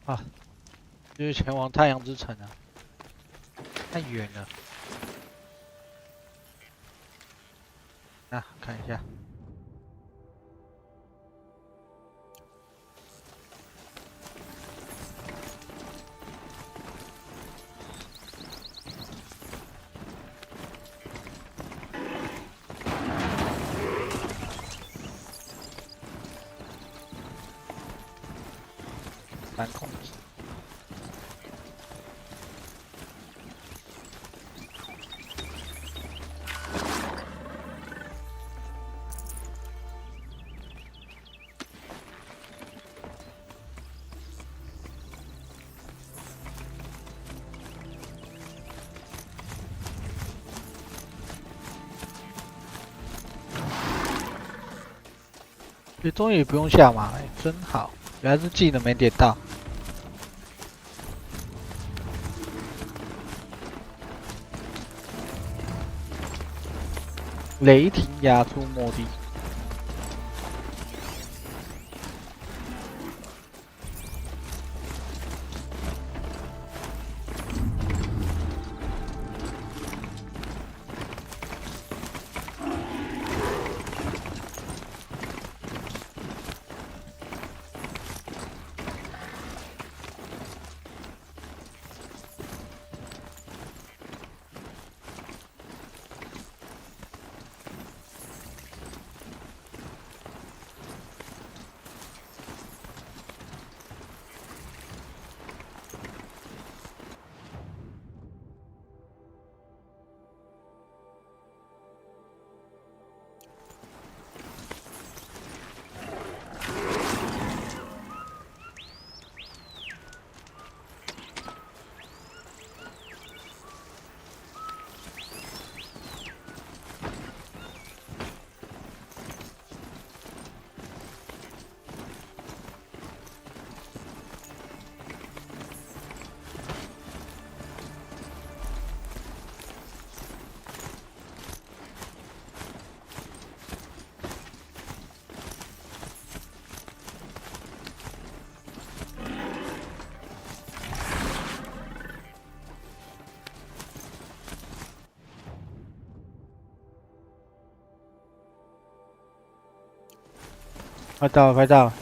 啊，就是前往太阳之城啊，太远了。啊，看一下。难控制。这终于不用下马了，真好。原来是技能没点到。雷霆压出末地。快到了，快到了！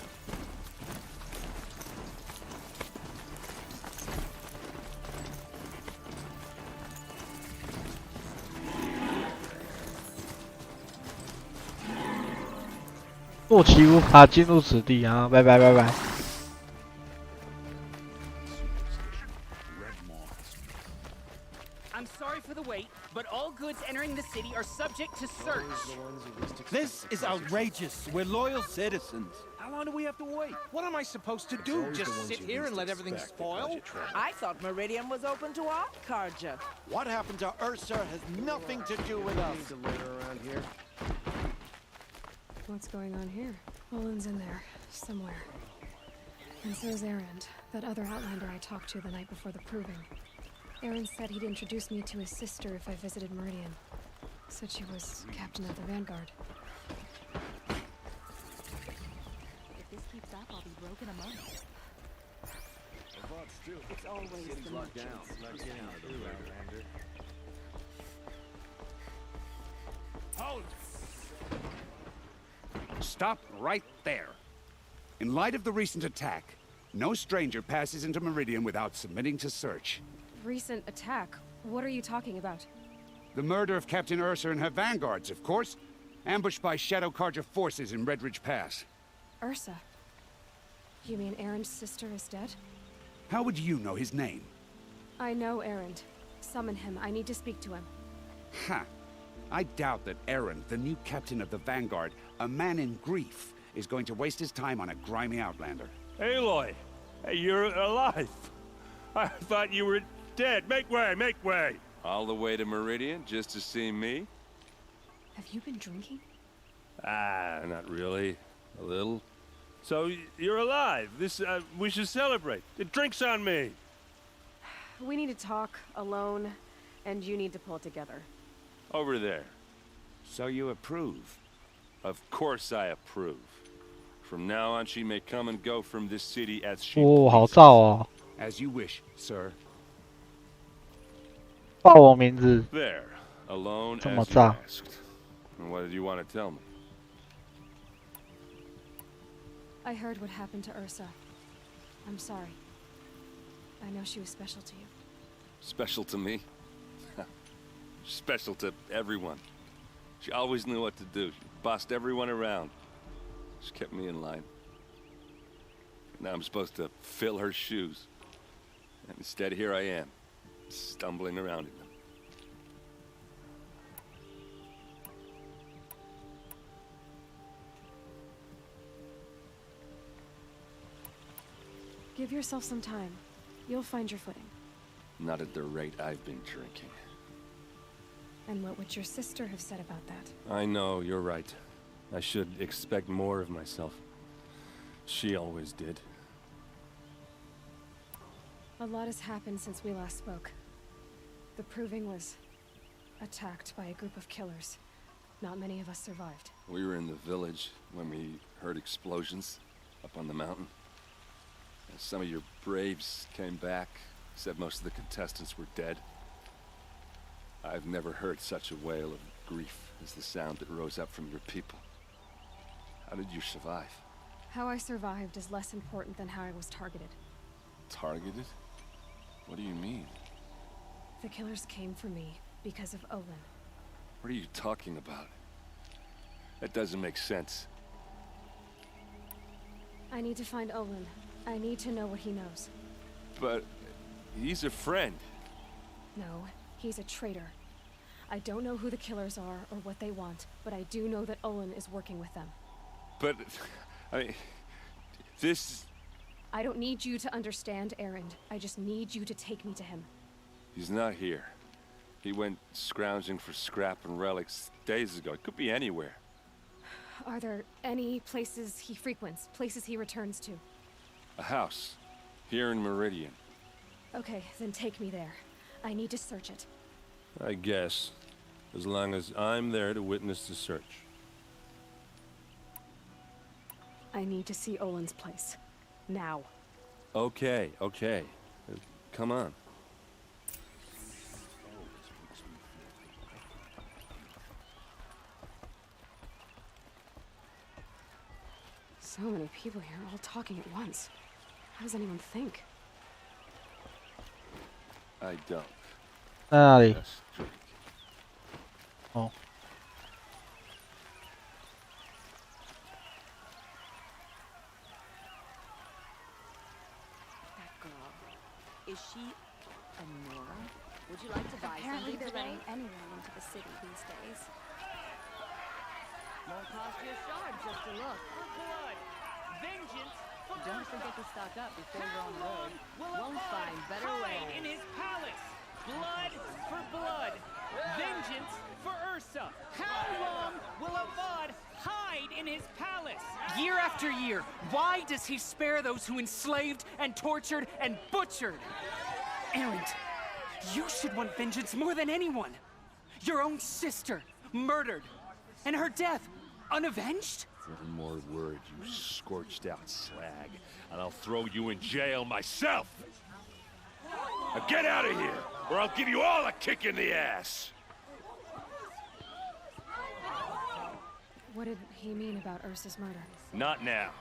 坐骑无法进入此地啊！拜拜拜拜。I'm sorry for the wait, but all goods entering the city are subject to search. This is outrageous. We're loyal citizens. How long do we have to wait? What am I supposed to do? Just sit here and let everything spoil? I thought Meridian was open to all Carja. What happened to Ursa has nothing to do with us. What's going on here? Olin's in there, somewhere. And so's Erend, that other Outlander I talked to the night before the proving. Erend said he'd introduce me to his sister if I visited Meridian. Said she was captain of the Vanguard. If this keeps up, I'll be broken a month. It's always the merchants. Hold! Stop right there. In light of the recent attack, no stranger passes into Meridian without submitting to search. Recent attack? What are you talking about? The murder of Captain Ursa and her vanguards, of course. Ambushed by Shadow Carja forces in Red Ridge Pass. Ursa? You mean Erend's sister is dead? How would you know his name? I know Erend. Summon him. I need to speak to him. Ha! I doubt that Erend, the new captain of the Vanguard, a man in grief, is going to waste his time on a grimy outlander. Aloy! Hey, you're alive! I thought you were dead. Make way, make way! All the way to Meridian just to see me? Have you been drinking? Ah, not really. A little. So, you're alive. We should celebrate. The drink's on me. We need to talk, alone, and you need to pull it together. Over there. So you approve? Of course I approve. From now on, she may come and go from this city as she 哦，好 pleases. 燥哦， As you wish, sir. 报我名字， There, alone Come on, as you Sal. asked. And what did you want to tell me? I heard what happened to Ursa. I'm sorry. I know she was special to you. Special to me? Special to everyone. She always knew what to do. She bossed everyone around. She kept me in line. Now I'm supposed to fill her shoes. And instead, here I am, stumbling around in them. Give yourself some time. You'll find your footing. Not at the rate I've been drinking. And what would your sister have said about that? I know, you're right. I should expect more of myself. She always did. A lot has happened since we last spoke. The Proving was attacked by a group of killers. Not many of us survived. We were in the village when we heard explosions up on the mountain. And some of your braves came back, said most of the contestants were dead. I've never heard such a wail of grief as the sound that rose up from your people. How did you survive? How I survived is less important than how I was targeted. Targeted? What do you mean? The killers came for me because of Olin. What are you talking about? That doesn't make sense. I need to find Olin. I need to know what he knows. But he's a friend. No, he's a traitor. I don't know who the killers are or what they want, but I do know that Olin is working with them. But, I mean, this... I don't need you to understand, Erend. I just need you to take me to him. He's not here. He went scrounging for scrap and relics days ago. It could be anywhere. Are there any places he frequents, places he returns to? A house. Here in Meridian. Okay, then take me there. I need to search it. I guess. As long as I'm there to witness the search. I need to see Olin's place. Now. Okay, okay. Come on. So many people here, all talking at once. How does anyone think? I don't. 在哪里？ Just drink. 哦， That girl. Is she a Nora? Would you like to buy Apparently something they're today? letting anyone into the city these days. Won't cost you a shard just to look. For blood, vengeance for Don't Ursa. forget to stock up before you're How on the long road. will Won't a find bud better hide way. in his palace? Blood for blood, vengeance for Ursa. How long will a bud hide in his palace? Year after year, why does he spare those who enslaved and tortured and butchered? Erend, you should want vengeance more than anyone. Your own sister, murdered, and her death, unavenged? One more word, you scorched out slag, and I'll throw you in jail myself! Now get out of here, or I'll give you all a kick in the ass! What did he mean about Ursa's murder? Not now. "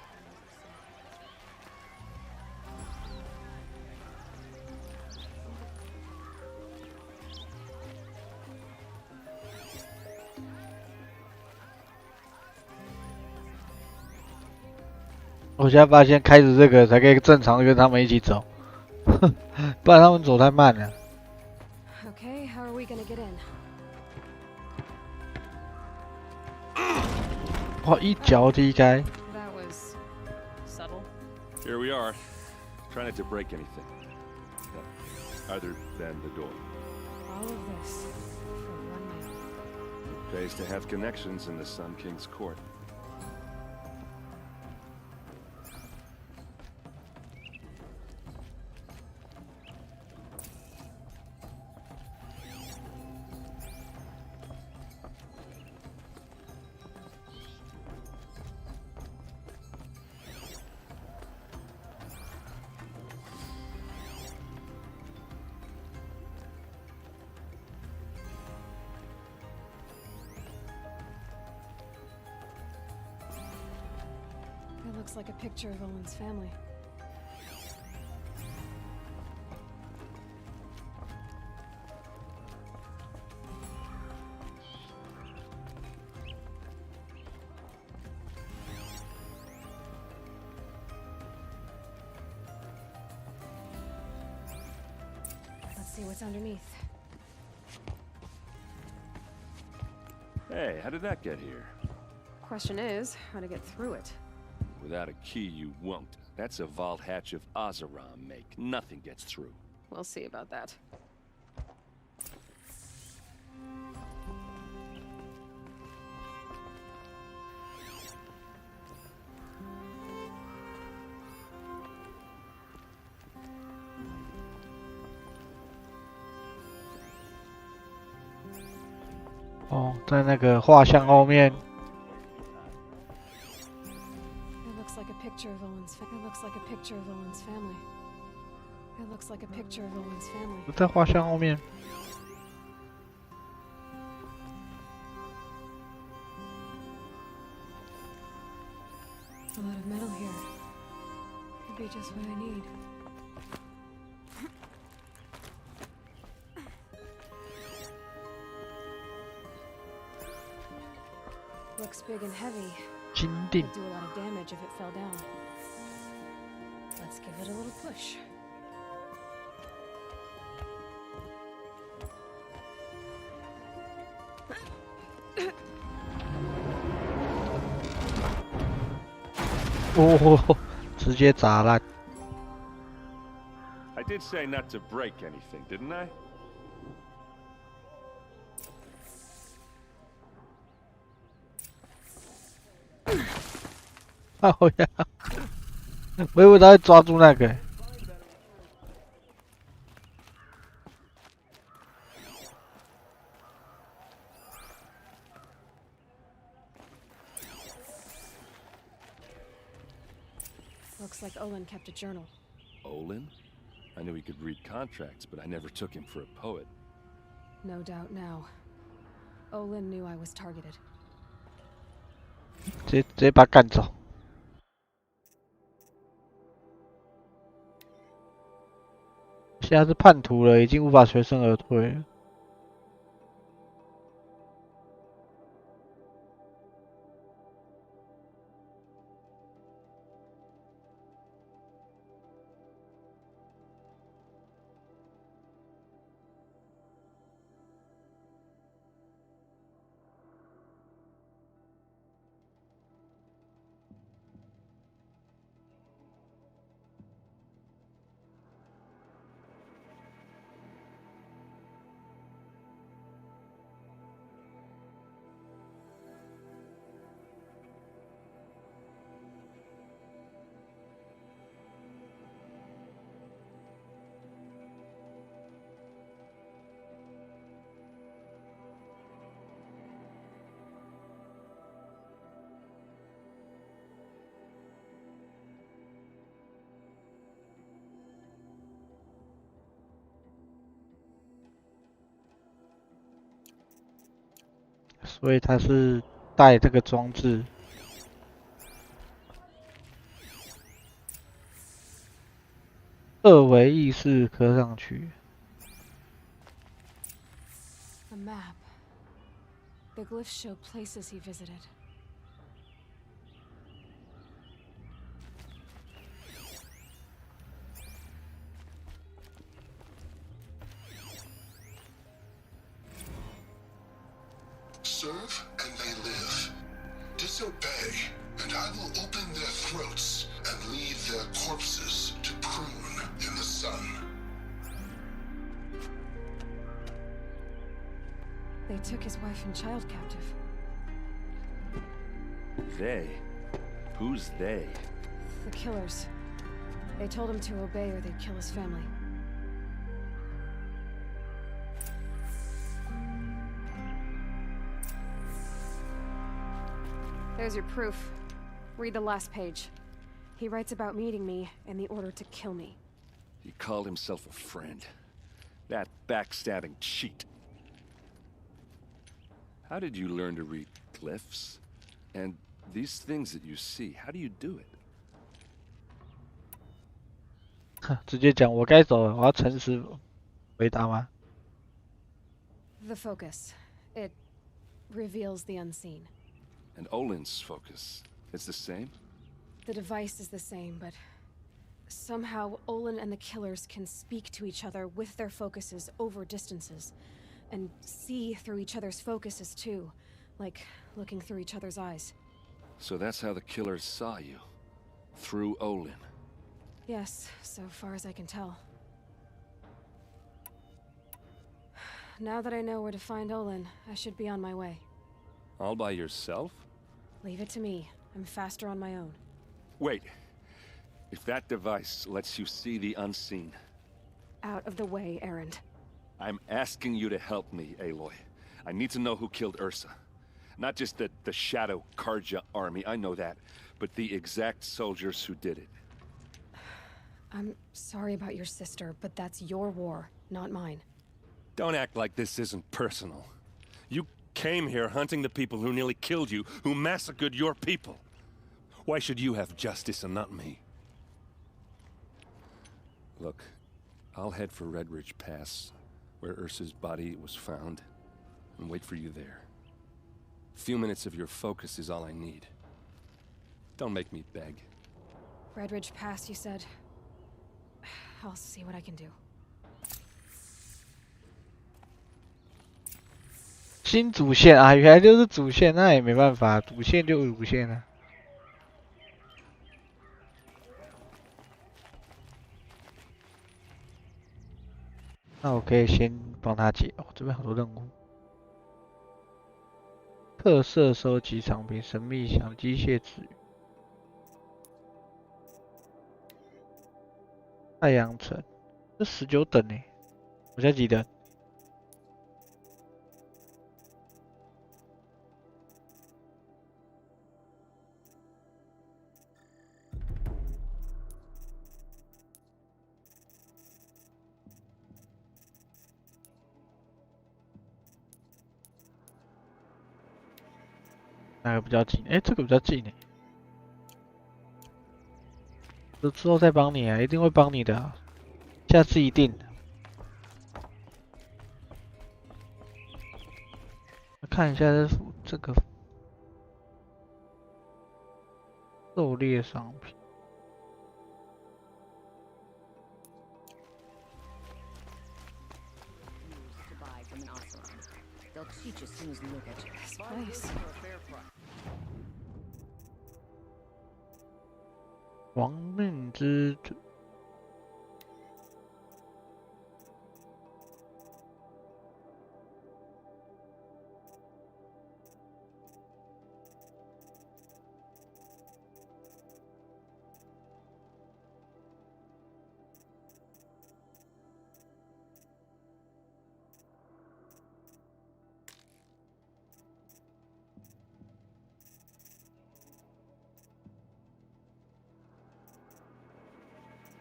我现在发现开始这个才可以正常地跟他们一起走，不然他们走太慢了。 Okay, how are we gonna get in? 哇，一脚踢开， That was subtle. Here we are. Try not to break anything. Other than the door. All of this for one man. It pays to have connections in the Sun King's court. looks like a picture of Owen's family. Let's see what's underneath. Hey, how did that get here? Question is, how to get through it. Without a key, you won't. That's a vault hatch of Oseram make. Nothing gets through. We'll see about that.哦，在那个画像后面。It looks like a picture of Owen's. It looks like a picture of Owen's family. It looks like a picture of Owen's family. 在画像后面。A lot of metal here. Could be just what I need. Looks big and heavy. 金锭。 Would do a lot of damage if it fell down. Let's give it a little push. Oh, 直接砸烂。 I did say not to break anything, didn't I? 好呀，我以为他会抓住那个。Looks like Olin kept a journal. Olin? I knew he could read contracts, but I never took him for a poet. No doubt now. Olin knew I was targeted. 直接把他干走。 现在是叛徒了，已经无法全身而退了。所以他是带这个装置。二维意识刻上去。 A map. The glyphs show places he visited. Serve and they live. Disobey, and I will open their throats and leave their corpses to prune in the sun. They took his wife and child captive. They? Who's they? The killers. They told him to obey or they'd kill his family. There's your proof. Read the last page. He writes about meeting me and the order to kill me. He called himself a friend. That backstabbing cheat. How did you learn to read glyphs? And these things that you see, how do you do it? 直接讲我该走了，我要诚实回答吗？ The focus. It reveals the unseen. And Olin's focus, it's the same? The device is the same, but somehow Olin and the killers can speak to each other with their focuses over distances, and see through each other's focuses too, like looking through each other's eyes. So that's how the killers saw you. Through Olin. Yes, so far as I can tell. Now that I know where to find Olin, I should be on my way. All by yourself? Leave it to me. I'm faster on my own. Wait. If that device lets you see the unseen... Out of the way, Erend. I'm asking you to help me, Aloy. I need to know who killed Ursa. Not just the Shadow Karja army, I know that, but the exact soldiers who did it. I'm sorry about your sister, but that's your war, not mine. Don't act like this isn't personal. You came here hunting the people who nearly killed you, who massacred your people. Why should you have justice and not me? Look, I'll head for Red Ridge Pass, where Ursa's body was found, and wait for you there. A few minutes of your focus is all I need. Don't make me beg. Red Ridge Pass, you said? I'll see what I can do. 新主线啊，原来就是主线，那也没办法，主线就主线了。那我可以先帮他解哦，这边好多任务。特色收集藏品，神秘响机械之语。太阳城，这19等呢，我现在几等？哪个比较近？哎，这个比较近哎。这之后再帮你啊，一定会帮你的啊，下次一定。看一下这个狩猎商品。They'll teach as soon as you look at you. This place. 亡命之主。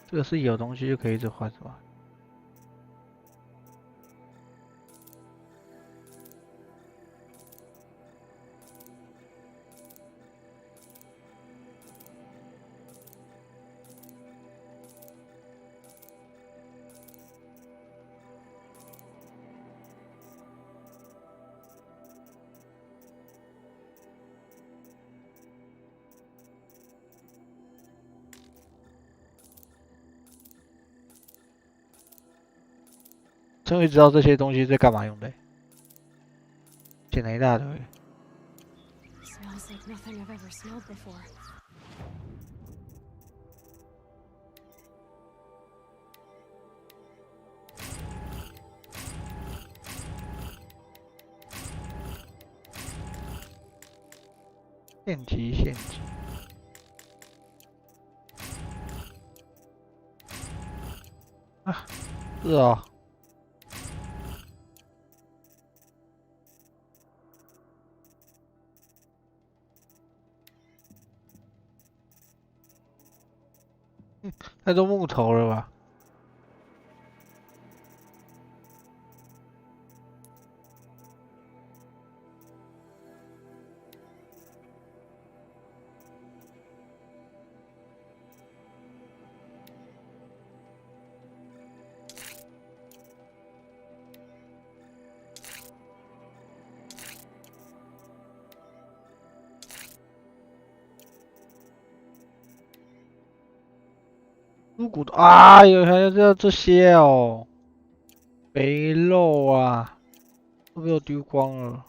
这个是有东西就可以一直换是吧？终于知道这些东西在干嘛用的，捡了一大堆。Smells like nothing I've ever smelled before. 献级献级。啊，是哦。太多木头了吧？猪骨头啊，有还有这些哦，肥肉啊，都被我丢光了。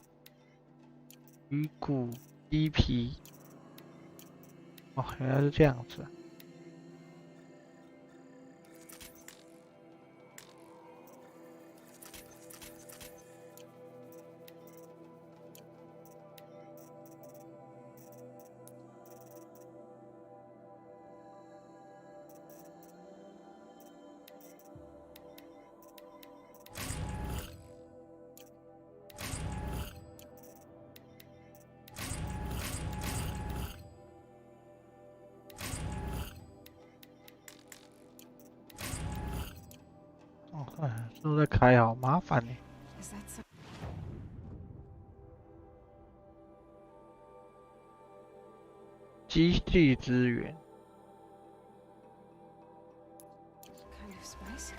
鱼骨、鸡皮，哦，原来是这样子。哦，哎，都在开好麻烦呢。Is that some 机器资源， kind of spice?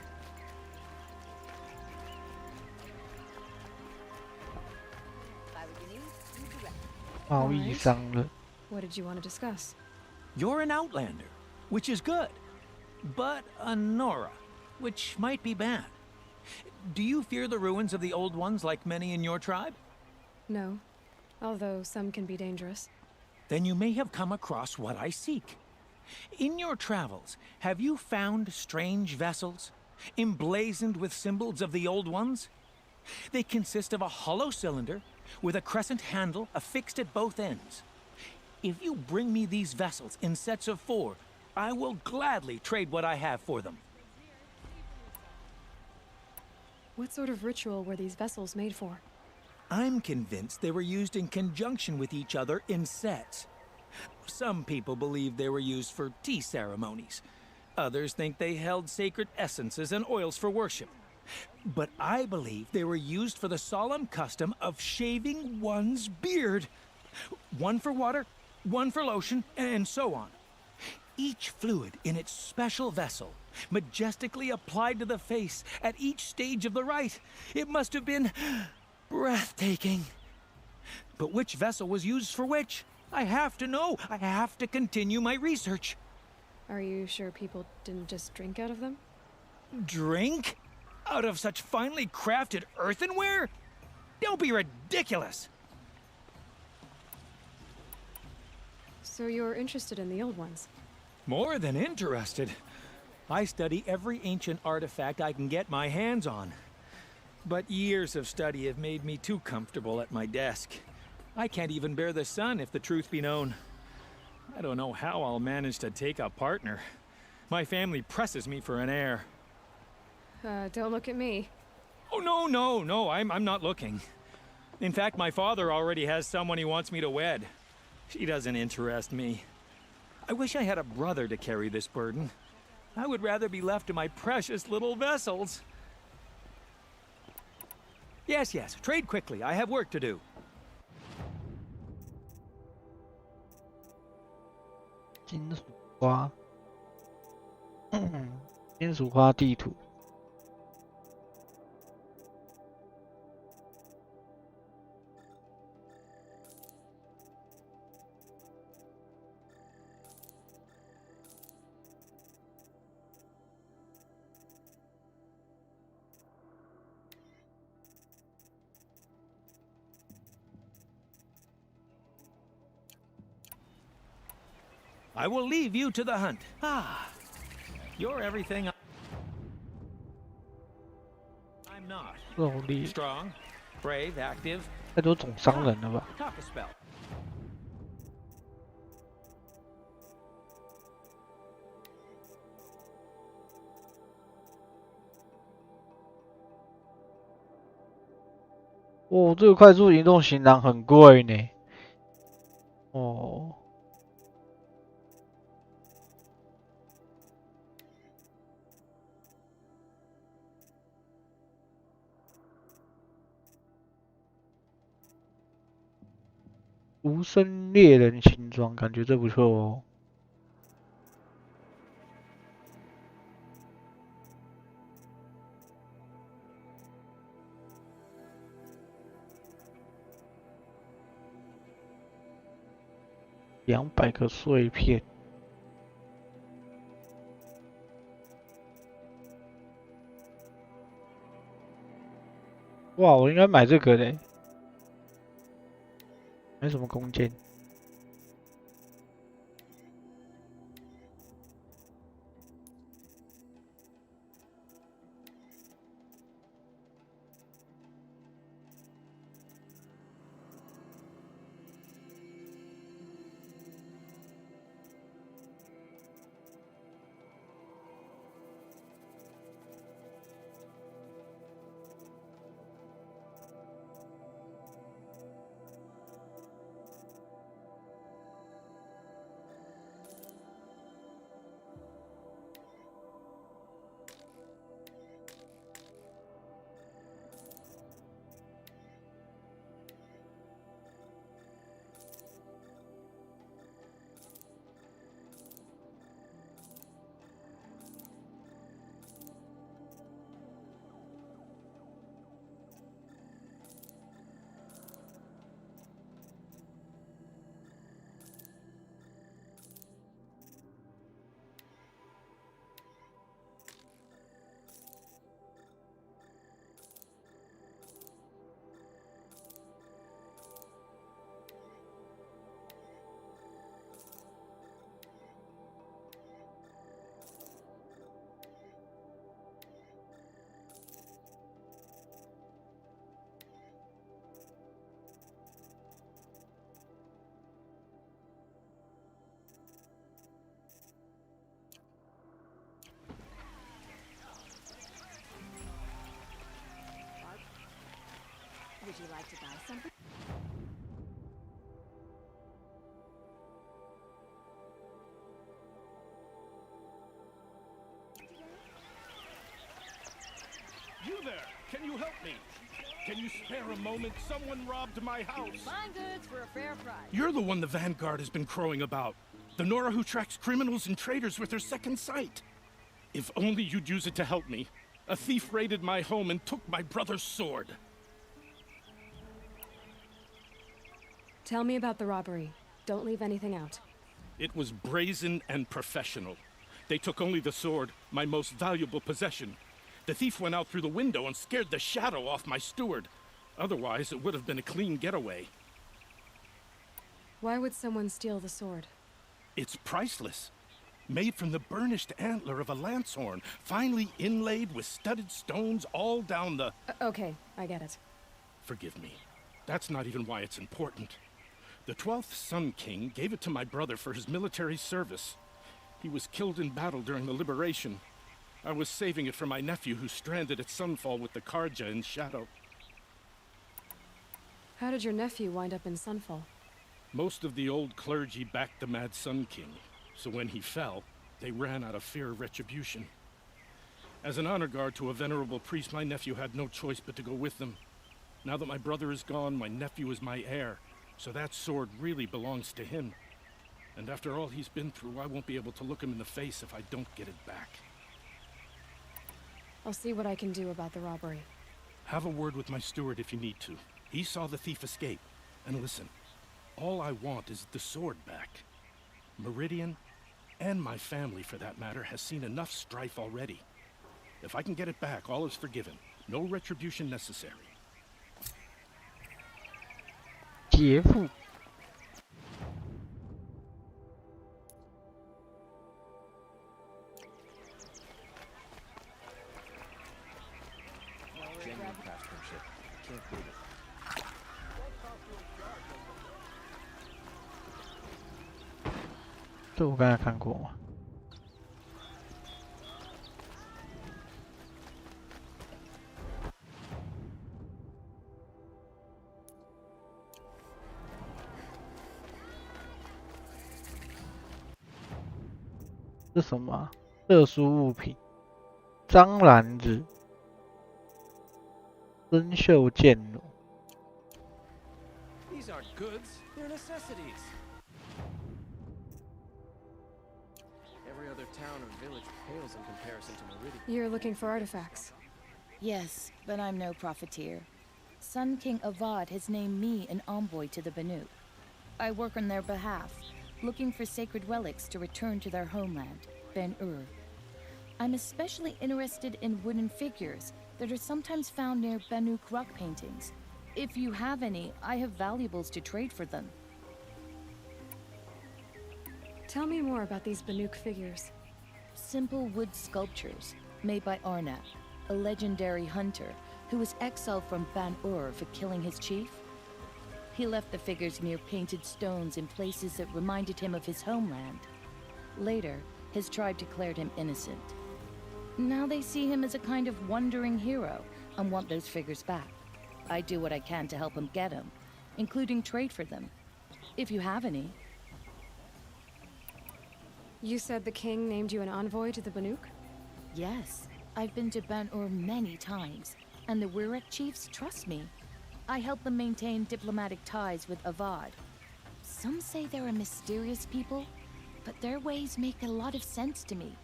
贸易商人。What did you want to discuss? You're an outlander, which is good. But a Nora, which might be bad. Do you fear the ruins of the old ones like many in your tribe? No, although some can be dangerous. Then you may have come across what I seek. In your travels, have you found strange vessels, emblazoned with symbols of the old ones? They consist of a hollow cylinder with a crescent handle affixed at both ends. If you bring me these vessels in sets of 4, I will gladly trade what I have for them. What sort of ritual were these vessels made for? I'm convinced they were used in conjunction with each other in sets. Some people believe they were used for tea ceremonies. Others think they held sacred essences and oils for worship. But I believe they were used for the solemn custom of shaving one's beard. One for water, one for lotion, and so on. Each fluid in its special vessel, majestically applied to the face at each stage of the rite. It must have been breathtaking. But which vessel was used for which? I have to know. I have to continue my research. Are you sure people didn't just drink out of them? Drink? Out of such finely crafted earthenware? Don't be ridiculous. So you're interested in the old ones? More than interested. I study every ancient artifact I can get my hands on. But years of study have made me too comfortable at my desk. I can't even bear the sun, if the truth be known. I don't know how I'll manage to take a partner. My family presses me for an heir. Don't look at me. Oh, no, I'm not looking. In fact, my father already has someone he wants me to wed. She doesn't interest me. I wish I had a brother to carry this burden. I would rather be left to my precious little vessels. Yes, trade quickly. I have work to do. 金属花，金属花地图。I will leave you to the hunt. Ah, you're everything I'm not. 肉力 Strong, brave, active. 太多种商人了吧？ Talk a spell. 哦，这个快速移动行囊很贵呢。哦。无声猎人新装，感觉这不错哦。200个碎片。哇，我应该买这个嘞，买什么弓箭？Would you like to buy something? You there! Can you help me? Can you spare a moment? Someone robbed my house. Fine goods for a fair price. You're the one the Vanguard has been crowing about. The Nora who tracks criminals and traitors with her second sight. If only you'd use it to help me. A thief raided my home and took my brother's sword. Tell me about the robbery. Don't leave anything out. It was brazen and professional. They took only the sword, my most valuable possession. The thief went out through the window and scared the shadow off my steward. Otherwise, it would have been a clean getaway. Why would someone steal the sword? It's priceless. Made from the burnished antler of a lancehorn, finely inlaid with studded stones all down the... Okay, I get it. Forgive me. That's not even why it's important. The 12th Sun King gave it to my brother for his military service. He was killed in battle during the liberation. I was saving it for my nephew who's stranded at Sunfall with the Karja in Shadow. How did your nephew wind up in Sunfall? Most of the old clergy backed the Mad Sun King, so when he fell, they ran out of fear of retribution. As an honor guard to a venerable priest, my nephew had no choice but to go with them. Now that my brother is gone, my nephew is my heir, so that sword really belongs to him. And after all he's been through, I won't be able to look him in the face if I don't get it back. I'll see what I can do about the robbery. Have a word with my steward if you need to. He saw the thief escape. And listen, all I want is the sword back. Meridian, and my family for that matter, has seen enough strife already. If I can get it back, all is forgiven. No retribution necessary. 劫富。这我刚才看过吗？这什么啊？特殊物品，蟑螂子，生锈剑弩。These aren't goods, they're necessities. Every other town or village pales in comparison to Meridian. You're looking for artifacts. Yes, but I'm no profiteer. Sun King Avad has named me an envoy to the Banu. I work on their behalf, looking for sacred relics to return to their homeland, Ben-Ur. I'm especially interested in wooden figures that are sometimes found near Banuk rock paintings. If you have any, I have valuables to trade for them. Tell me more about these Banuk figures. Simple wood sculptures made by Arnap, a legendary hunter who was exiled from Ban-Ur for killing his chief. He left the figures near painted stones in places that reminded him of his homeland. Later, his tribe declared him innocent. Now they see him as a kind of wandering hero and want those figures back. I do what I can to help him get them, including trade for them, if you have any. You said the king named you an envoy to the Banuk? Yes, I've been to Ban-Ur many times, and the Wirek chiefs trust me. I help them maintain diplomatic ties with Avad. Some say they're a mysterious people, but their ways make a lot of sense to me.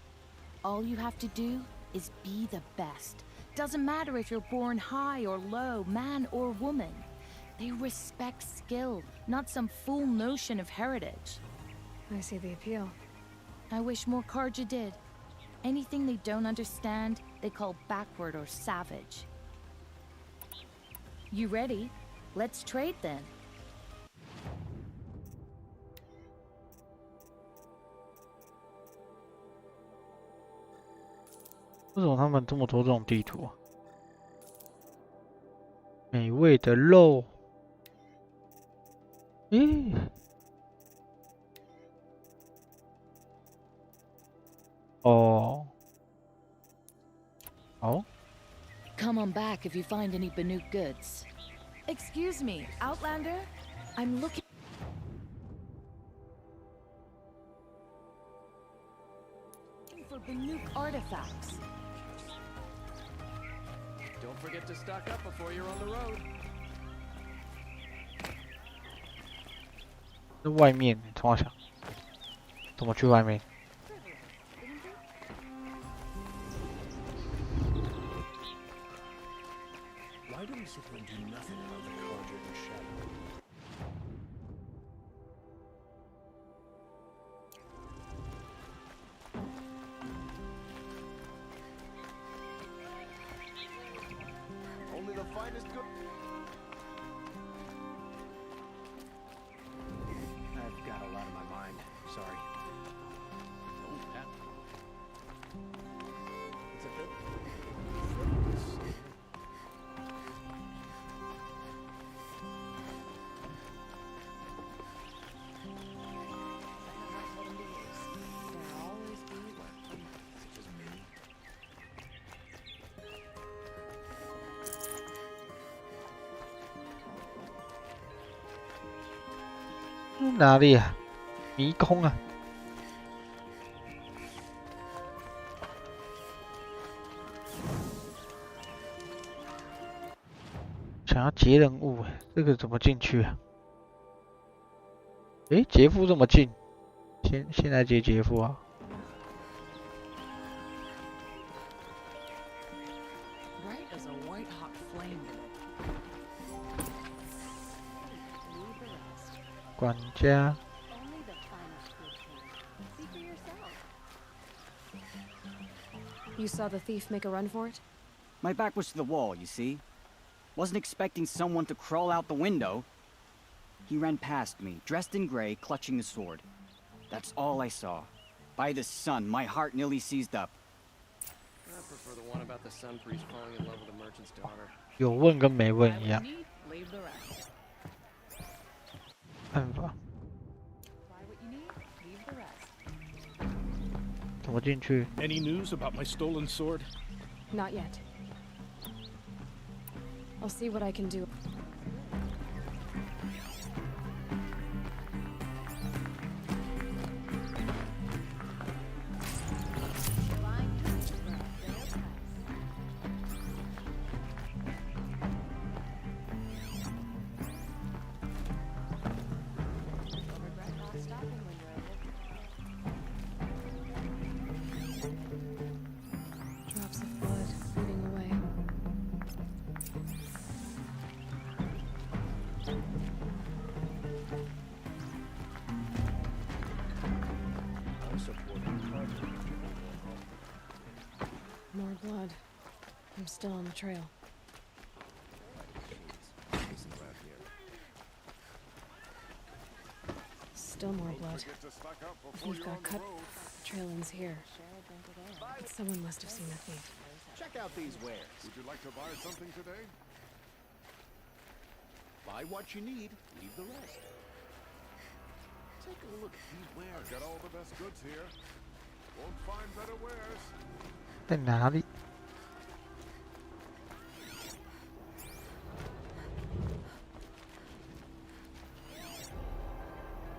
All you have to do is be the best. Doesn't matter if you're born high or low, man or woman. They respect skill, not some fool notion of heritage. I see the appeal. I wish more Karja did. Anything they don't understand, they call backward or savage. You ready? Let's trade then. 为什么他们这么多这种地图啊？美味的肉，诶，哦，好。 Come on back if you find any Banuk goods. Excuse me, Outlander? I'm looking for Banuk artifacts. Don't forget to stock up before you're on the road. 那外面，从小想怎么去外面？ Why do we sit here and do nothing about the Karja in shadow? Only the finest good. I've got a lot on my mind. Sorry. Oh, yeah. It's a good. Just me. 哪里啊？迷宫啊！想要劫任务，这个怎么进去啊？诶，劫富这么近，先来劫劫富啊！ Bright as a white hot flame. 管家， Only the finest good thing. See for yourself. You saw the thief make a run for it? My back was to the wall, you see. Wasn't expecting someone to crawl out the window. He ran past me, dressed in gray, clutching the sword. That's all I saw. By the sun, my heart nearly seized up. I prefer the one about the sun priest falling in love with a merchant's daughter. 有问跟没问一样。 Leave the rest. 办法 Buy what you need, leave the rest. 怎么进去？ Any news about my stolen sword? Not yet. I'll see what I can do. Drops of blood bleeding away. I'm supporting Karja. More blood. I'm still on the trail. Still more blood. The thief got cut. The trail ends here. But someone must have seen the thief. Check out these wares. Would you like to buy something today? Buy what you need, leave the rest. Take a look at these wares. I've got all the best goods here. Won't find better wares. 在哪里？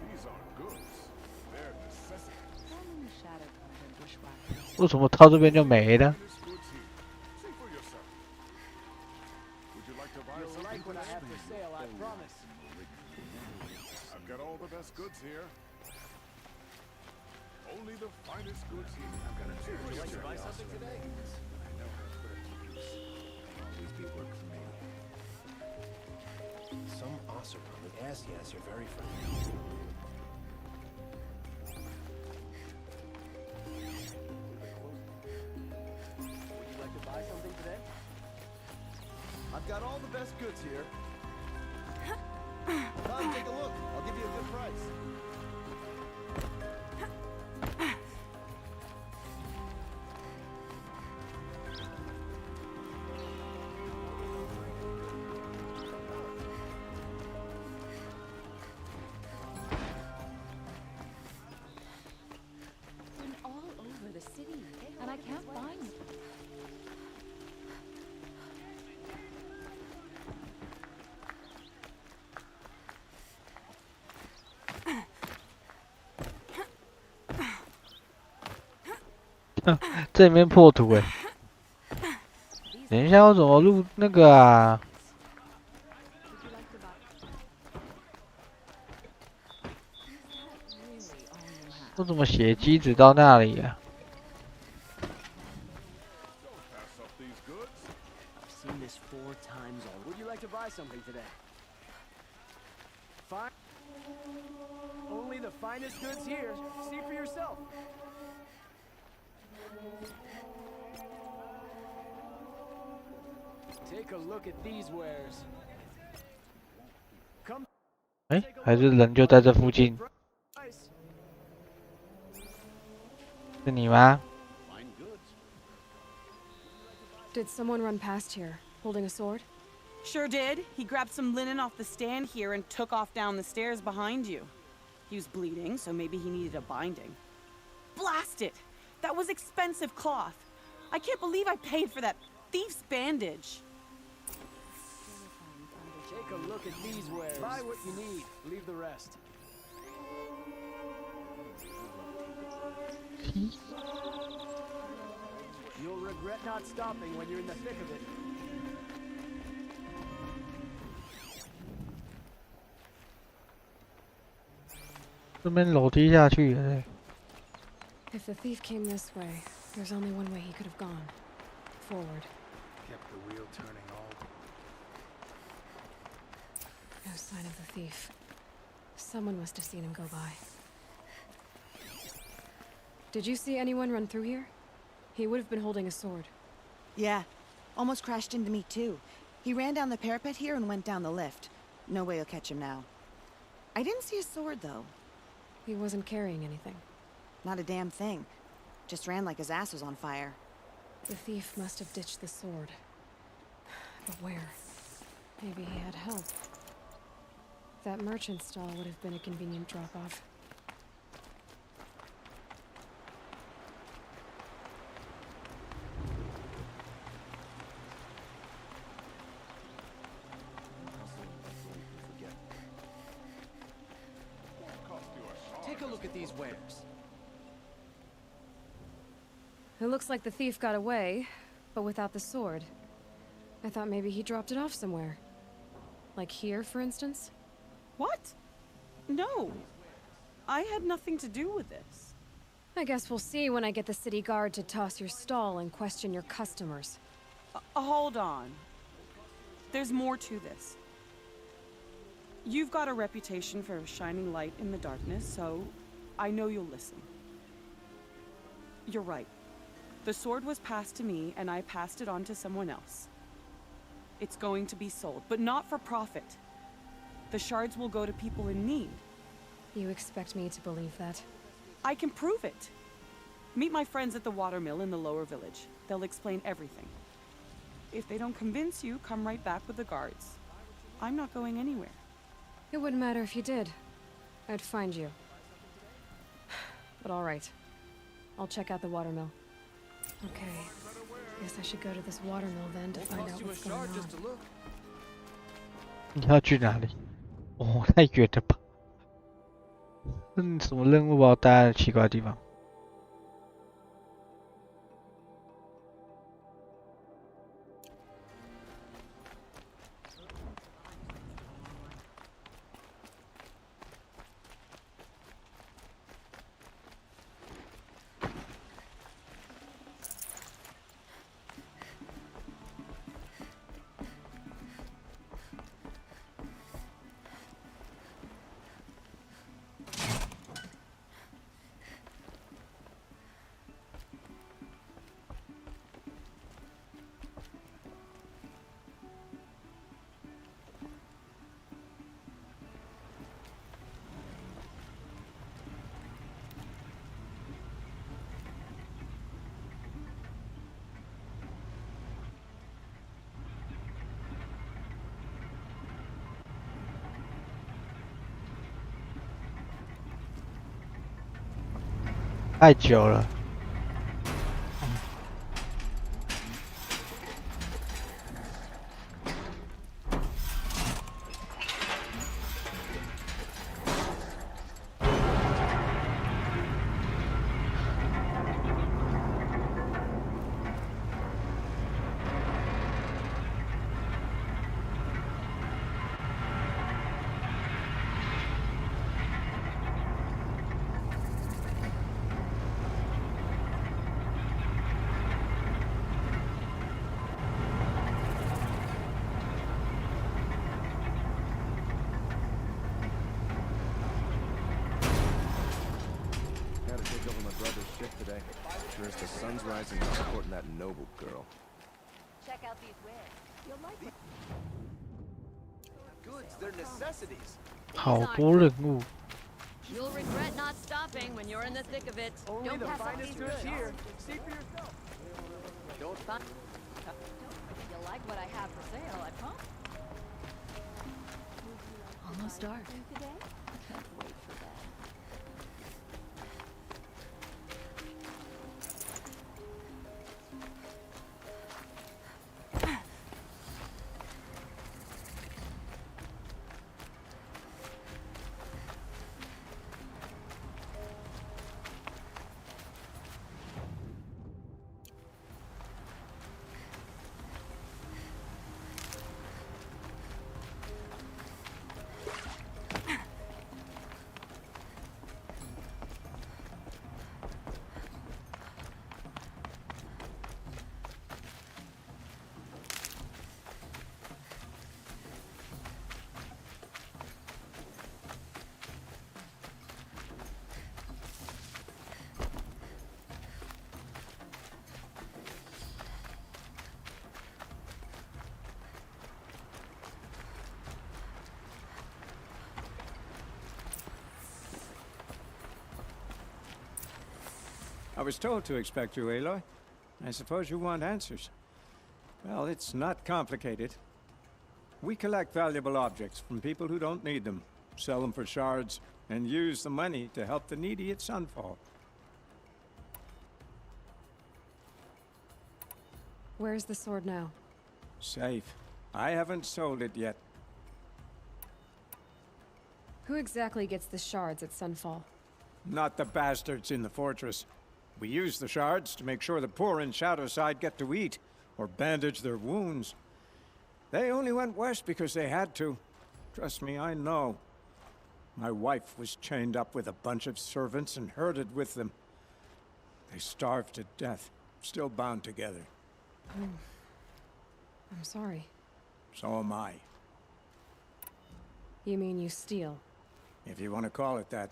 These aren't goods. They're necessities. 为什么到这边就没了？ See for yourself. Would you like to buy You'll something like what I today? have for sale, I promise. I've got all the best goods here. Only the finest goods here. I've got a Would you like to buy something today? I know how to put it to use. It'll always be work for me. Some Oseram. Yes, you're very friendly. Would you like to buy something today? I've got all the best goods here. Come, take a look. I'll give you a good price. Been all over the city, and I can't find it. Huh, 这里面破土哎！等一下，要怎么录那个啊？我怎么写机子到那里啊？ Pass up these goods. I've seen this 4 times already. Would you like to buy something today? Fine. Only the finest goods here. See for yourself. Take a look at these wares. Come. 哎，还是人就在这附近？ 是你吗？ Fine goods. Did someone run past here, holding a sword? Sure did. He grabbed some linen off the stand here and took off down the stairs behind you. He was bleeding, so maybe he needed a binding. Blast it! That was expensive cloth. I can't believe I paid for that thief's bandage. Take a look at these wares. Buy what you need, leave the rest. You'll regret not stopping when you're in the thick of it. If the thief came this way, there's only one way he could have gone. Forward. Kept the wheel turning all. No sign of the thief. Someone must have seen him go by. Did you see anyone run through here? He would have been holding a sword. Yeah. Almost crashed into me, too. He ran down the parapet here and went down the lift. No way you'll catch him now. I didn't see a sword, though. He wasn't carrying anything. Not a damn thing. Just ran like his ass was on fire. The thief must have ditched the sword. But where? Maybe he had help. That merchant stall would have been a convenient drop-off. Take a look at these wares. It looks like the thief got away, but without the sword. I thought maybe he dropped it off somewhere. Like here, for instance? What? No. I had nothing to do with this. I guess we'll see when I get the city guard to toss your stall and question your customers. Hold on. There's more to this. You've got a reputation for shining light in the darkness, so I know you'll listen. You're right. The sword was passed to me, and I passed it on to someone else. It's going to be sold, but not for profit. The shards will go to people in need. You expect me to believe that? I can prove it. Meet my friends at the watermill in the lower village. They'll explain everything. If they don't convince you, come right back with the guards. I'm not going anywhere. It wouldn't matter if you did. I'd find you. But all right. I'll check out the watermill. Okay. Guess I should go to this watermill then to find out what's going on. 你要去哪里？哦，太远了吧？什么任务把我带来奇怪的地方？太久了。Today. Sure as the sun's rising, I'm supporting that noble girl. Check out these wares. You'll like them. Goods, they're necessities. 好多人物。 You'll regret not stopping when you're in the thick of it. Only Don't the pass up finest these goods goods. here. See for yourself. Don't Fun. You like what I have for sale, I promise. Almost dark. Can't wait for that. I was told to expect you, Aloy. I suppose you want answers. Well, it's not complicated. We collect valuable objects from people who don't need them, sell them for shards, and use the money to help the needy at Sunfall. Where's the sword now? Safe. I haven't sold it yet. Who exactly gets the shards at Sunfall? Not the bastards in the fortress. We use the shards to make sure the poor in Shadowside get to eat, or bandage their wounds. They only went west because they had to. Trust me, I know. My wife was chained up with a bunch of servants and herded with them. They starved to death, still bound together. I'm sorry. So am I. You mean you steal? If you want to call it that.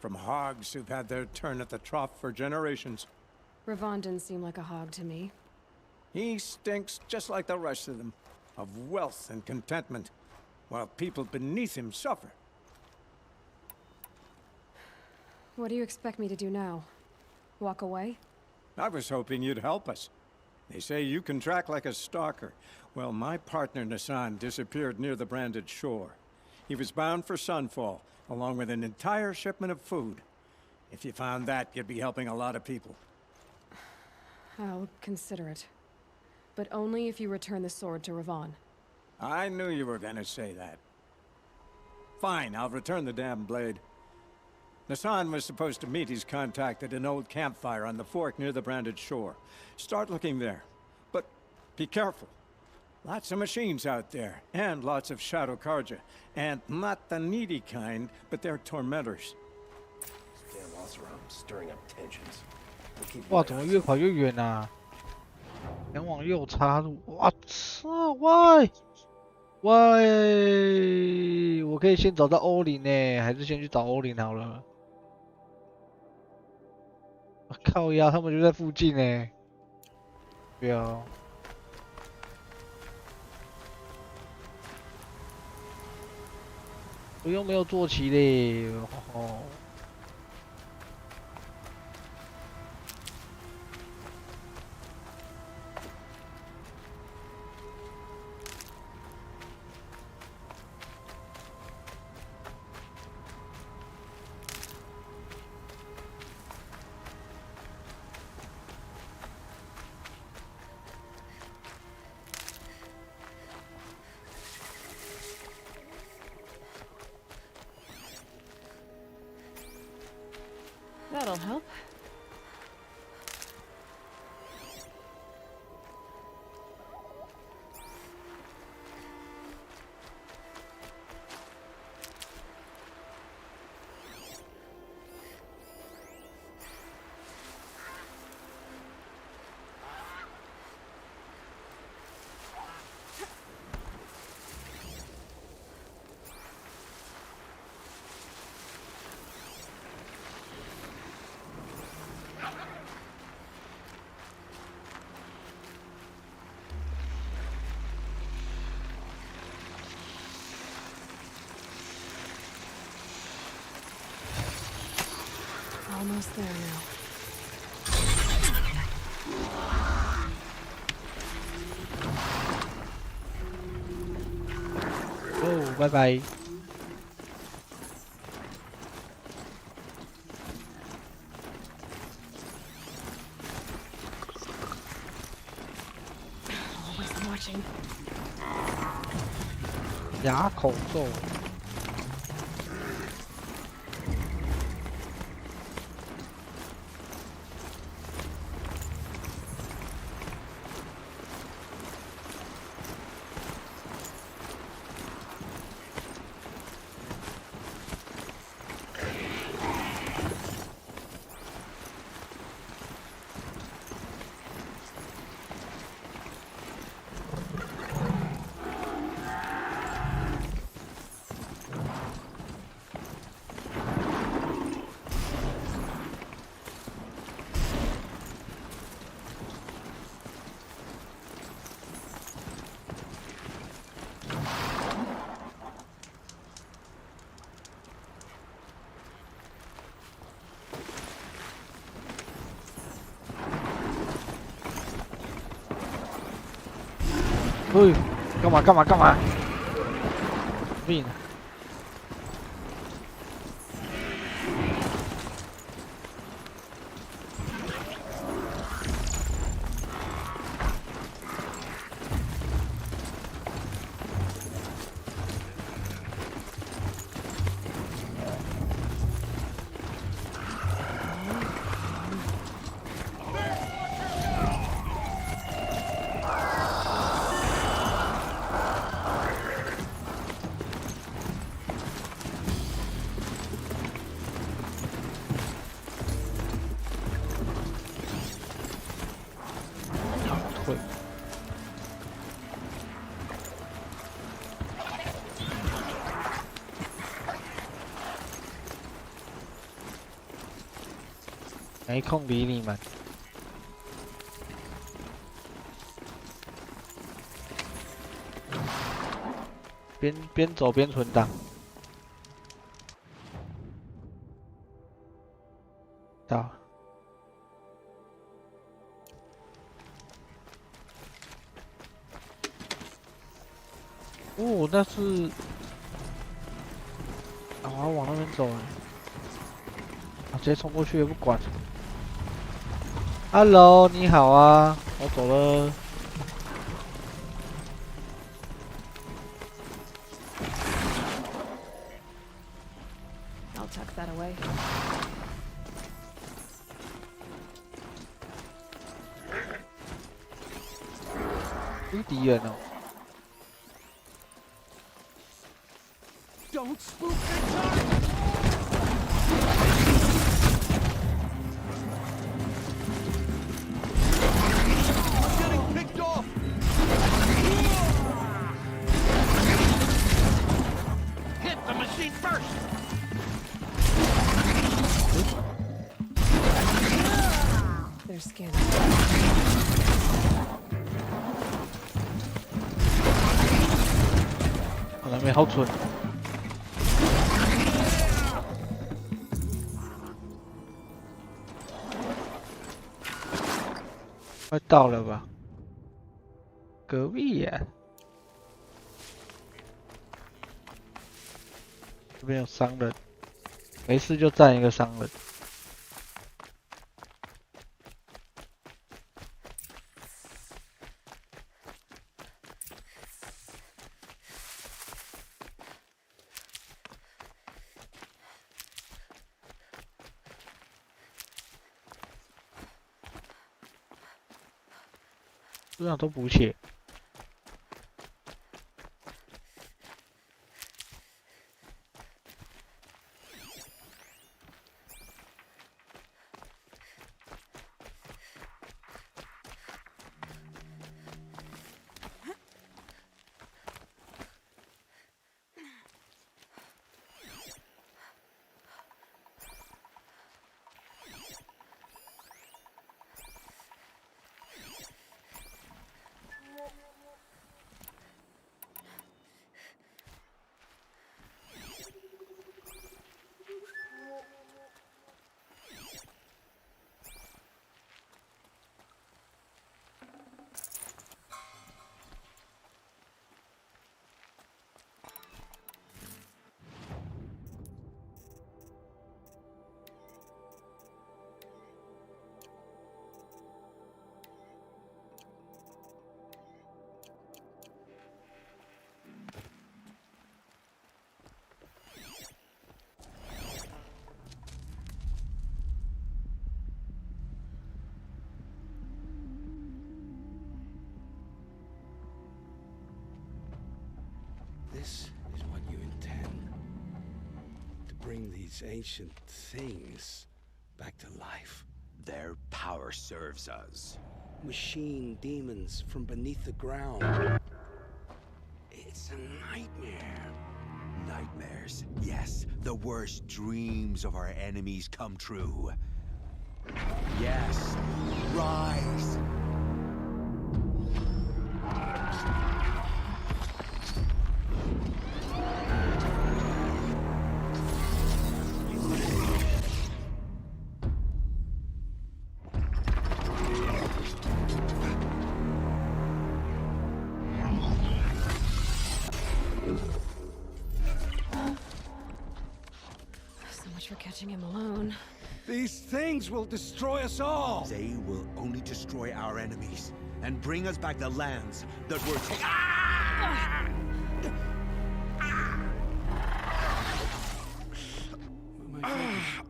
From hogs who've had their turn at the trough for generations. Ravon didn't seem like a hog to me. He stinks just like the rest of them, of wealth and contentment, while people beneath him suffer. What do you expect me to do now? Walk away? I was hoping you'd help us. They say you can track like a stalker. Well, my partner Nassan disappeared near the branded shore. He was bound for Sunfall, along with an entire shipment of food. If you found that, you'd be helping a lot of people. I'll consider it. But only if you return the sword to Ravon. I knew you were gonna say that. Fine, I'll return the damn blade. Nassan was supposed to meet his contact at an old campfire on the fork near the branded shore. Start looking there. But be careful. Lots of machines out there, and lots of Shadow Karja. And not the needy kind, but they're tormentors. Damn Oseram stirring up tensions. 哇，怎么越跑越远啊？前往右插入，我操！喂，我可以先找到欧林呢，还是先去找欧林好了？靠呀，他们就在附近呢。对啊。我又没有坐骑嘞，哦。That'll help. Almost there now. Oh, bye bye. Always watching. 哑口咒。喂，干嘛？病。没空理你们。边走边存档。到。哦，那是。啊，我要往那边走哎。啊，直接冲过去也不管。Hello， 你好啊，我走了。I'll tuck that away. 不是敌人哦。Don't spook the target! I'm getting picked off! Hit the machine first! They're scanning. 我那边好蠢。快到了吧？隔壁耶，这边有商人，没事就占一个商人。路上都补血。This is what you intend. To bring these ancient things back to life. Their power serves us. Machine demons from beneath the ground. It's a nightmare. Nightmares. Yes, the worst dreams of our enemies come true. Yes, rise! So much for catching him alone. These things will destroy us all! They will only destroy our enemies and bring us back the lands that were taken. My focus.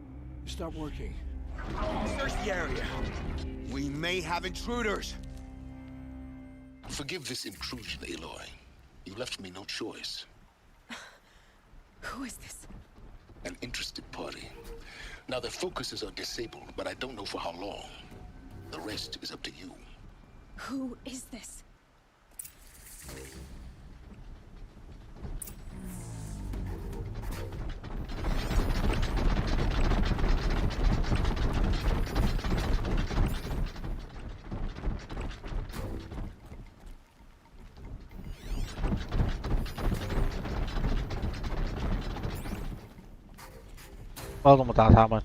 Stop working. Search the area. We may have intruders. Forgive this intrusion, Aloy. You left me no choice. Who is this? An interested party. Now their focuses are disabled, but I don't know for how long. The rest is up to you. Who is this? 不知道怎么打他们。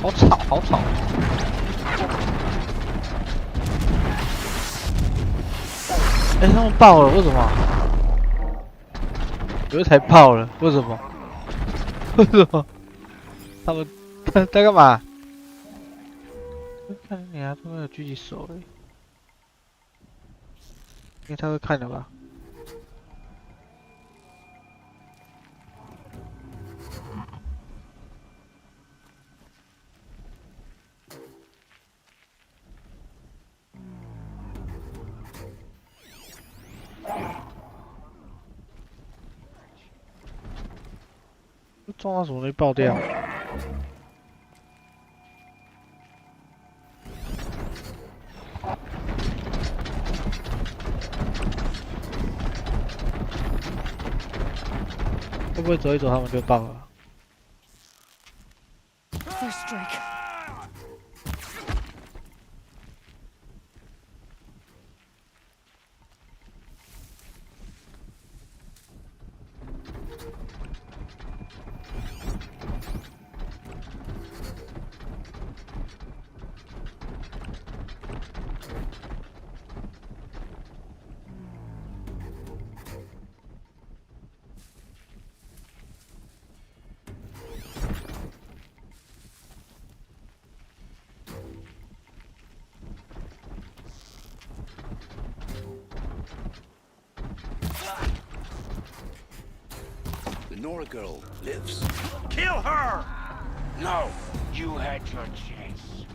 好吵，好吵！哎、他们爆了，为什么？有一台爆了，为什么？为什么？他们在干嘛？看你还都没有举起手哎，因为他会看的吧？撞到什么会爆掉？会不会走一走他们就爆了？ First strike. The Nora girl lives. Kill her! No, you had your chance.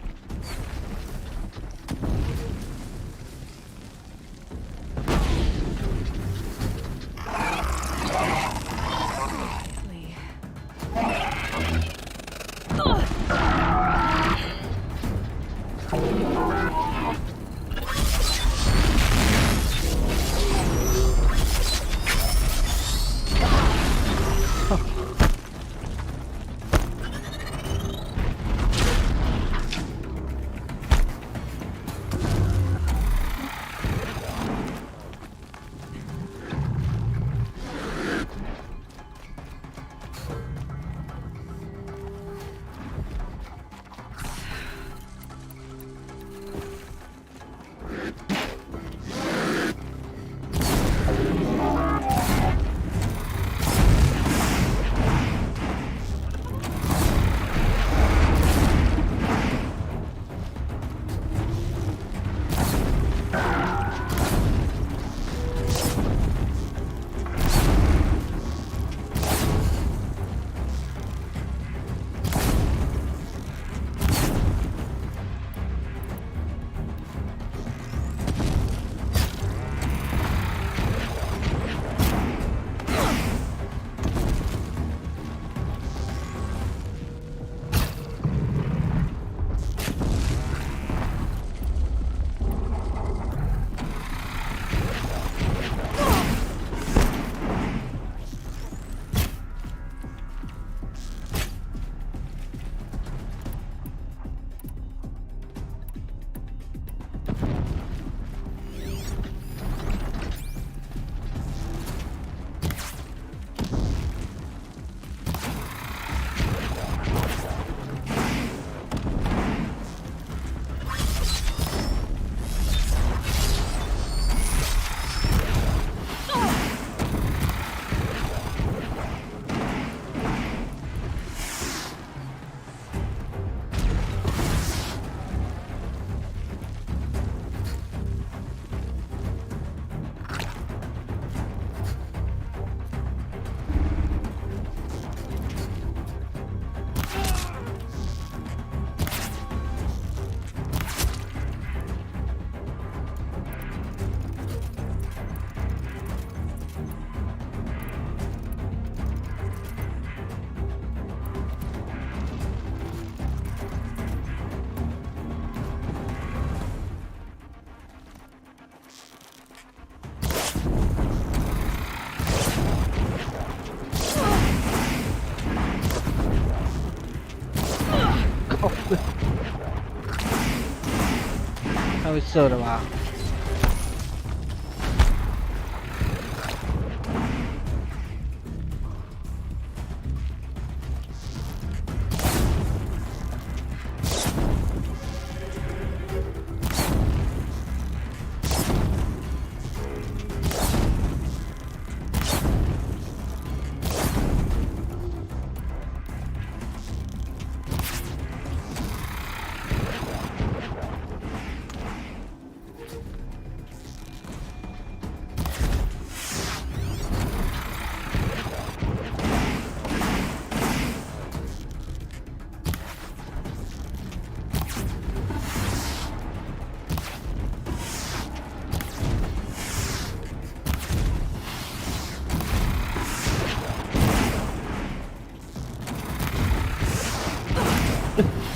太会射了吧！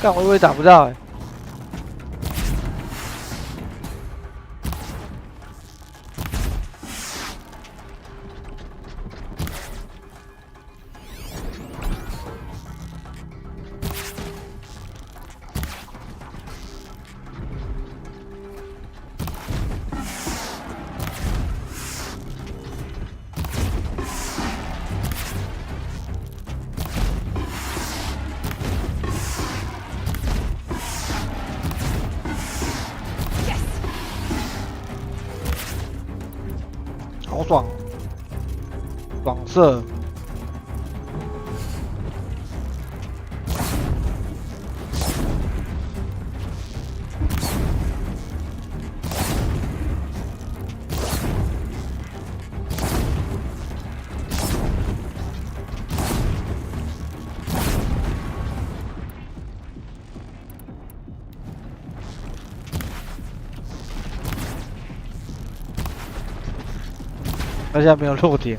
干我以为打不到哎、好爽，爽射。他现在没有落点。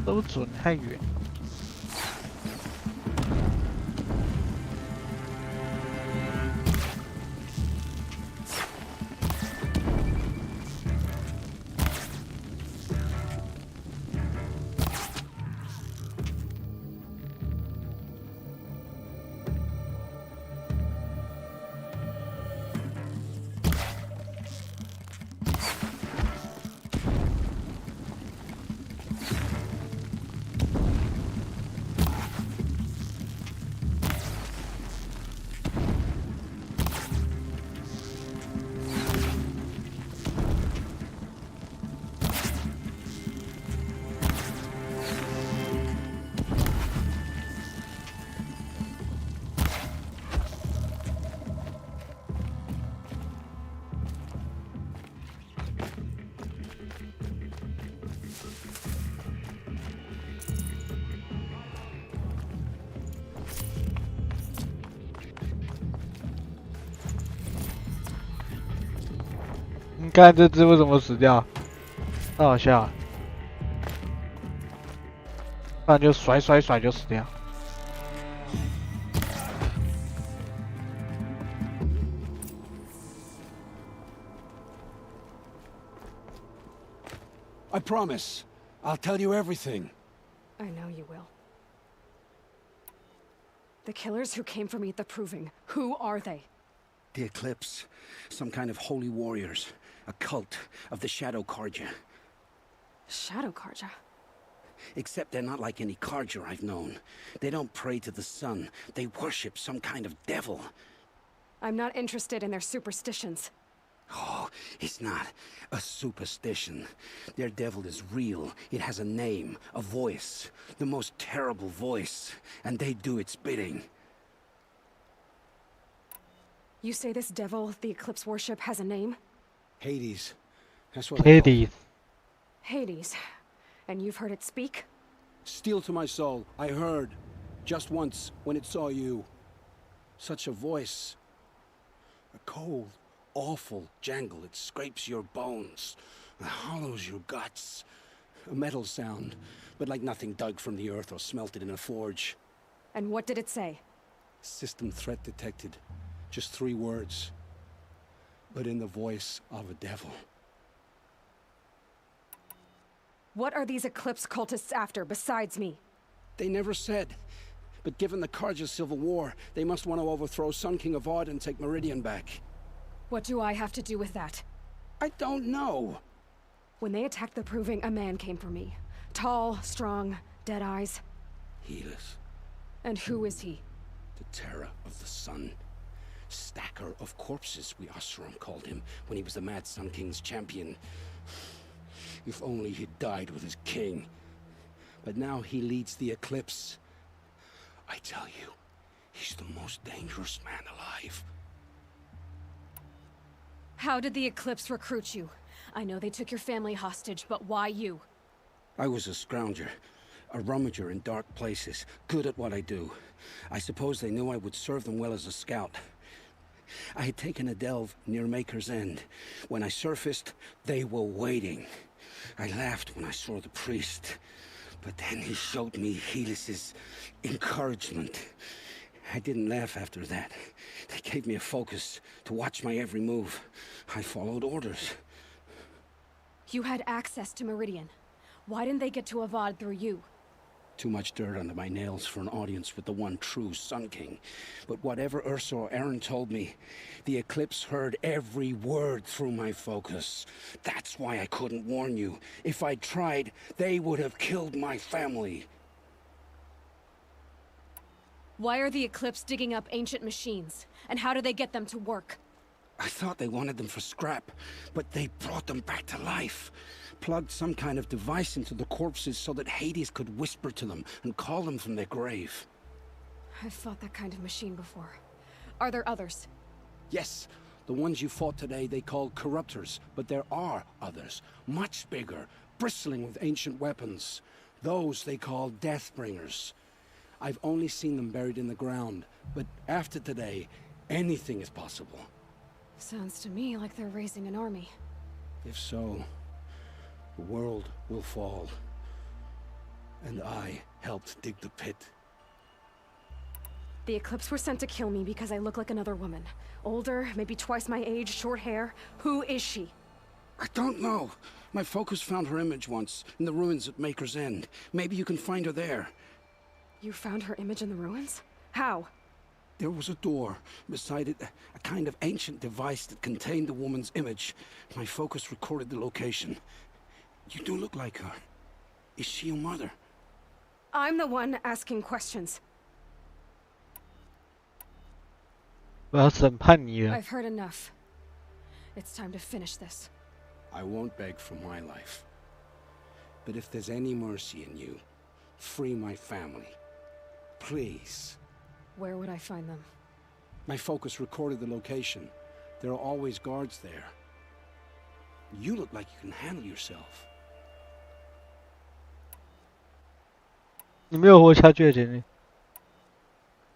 都准太远。你看这只为什么死掉？太好笑了，不然就甩就死掉。I promise. I'll tell you everything. I know you will. The killers who came for me at the Proving, who are they? The Eclipse. Some kind of holy warriors. A cult of the Shadow Karja. Shadow Karja? Except they're not like any Karja I've known. They don't pray to the sun. They worship some kind of devil. I'm not interested in their superstitions. Oh, it's not a superstition. Their devil is real. It has a name, a voice. The most terrible voice. And they do its bidding. You say this devil the Eclipse worship has a name? Hades. That's what they call it. Hades. Hades. And you've heard it speak? Steel to my soul. I heard. Just once, when it saw you. Such a voice. A cold, awful jangle. It scrapes your bones. It hollows your guts. A metal sound, but like nothing dug from the earth or smelted in a forge. And what did it say? System threat detected. Just 3 words. But in the voice of a devil. What are these Eclipse cultists after, besides me? They never said. But given the Carja civil war, they must want to overthrow Sun King of Odd and take Meridian back. What do I have to do with that? I don't know. When they attacked the Proving, a man came for me. Tall, strong, dead eyes. Helis. And who is he? The terror of the sun. Stacker of corpses, we Oseram called him, when he was the Mad Sun King's champion. If only he'd died with his king. But now he leads the Eclipse. I tell you, he's the most dangerous man alive. How did the Eclipse recruit you? I know they took your family hostage, but why you? I was a scrounger, a rummager in dark places, good at what I do. I suppose they knew I would serve them well as a scout. I had taken a delve near Maker's End. When I surfaced, they were waiting. I laughed when I saw the priest, but then he showed me Helis's encouragement. I didn't laugh after that. They gave me a focus to watch my every move. I followed orders. You had access to Meridian. Why didn't they get to Avad through you? Too much dirt under my nails for an audience with the one true Sun King. But whatever Ursa or Eren told me, the Eclipse heard every word through my focus. That's why I couldn't warn you. If I'd tried, they would have killed my family. Why are the Eclipse digging up ancient machines? And how do they get them to work? I thought they wanted them for scrap, but they brought them back to life. Plugged some kind of device into the corpses so that Hades could whisper to them and call them from their grave. I've fought that kind of machine before. Are there others? Yes, the ones you fought today they called corruptors, but there are others, much bigger, bristling with ancient weapons. Those they call Deathbringers. I've only seen them buried in the ground, but after today, anything is possible. Sounds to me like they're raising an army. If so, the world will fall. And I helped dig the pit. The Eclipse were sent to kill me because I look like another woman. Older, maybe twice my age, short hair. Who is she? I don't know. My focus found her image once, in the ruins at Maker's End. Maybe you can find her there. You found her image in the ruins? How? There was a door. Beside it, a kind of ancient device that contained the woman's image. My focus recorded the location. You do look like her. Is she your mother? I'm the one asking questions. 我要审判你了。 I've heard enough. It's time to finish this. I won't beg for my life. But if there's any mercy in you, free my family. Please. Where would I find them? My focus recorded the location. There are always guards there. You look like you can handle yourself. 你没有活下去的潜力，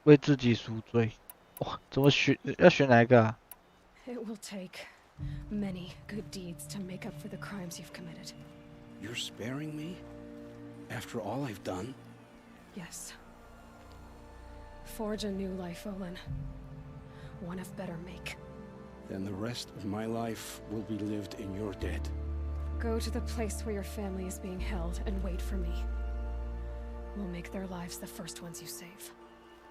为自己赎罪。哇，怎么选？要选哪一个啊？ It will take many good deeds to make up for the crimes you've committed. You're sparing me? After all I've done? Yes. Forge a new life, Olin. One of better make. Then the rest of my life will be lived in your debt. Go to the place where your family is being held and wait for me. We'll make their lives the first ones you save.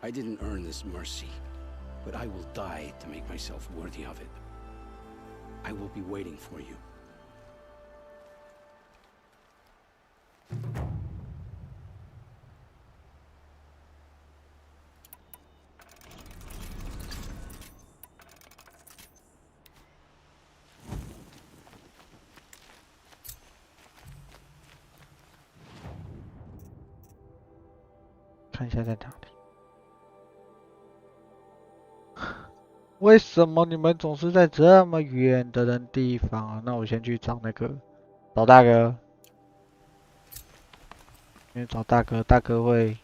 I didn't earn this mercy, but I will die to make myself worthy of it. I will be waiting for you. 为什么你们总是在这么远的地方啊？那我先去找那个找大哥，因为找大哥，大哥会。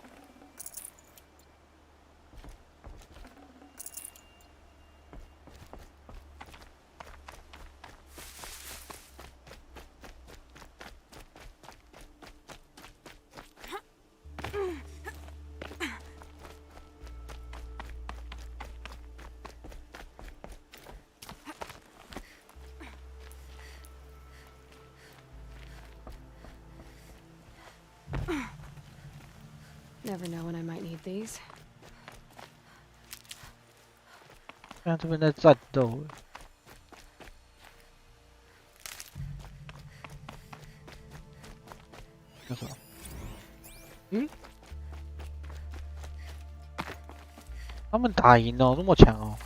Never know when I might need these. 看这边在战斗。那什么？嗯？他们打赢了，这么强哦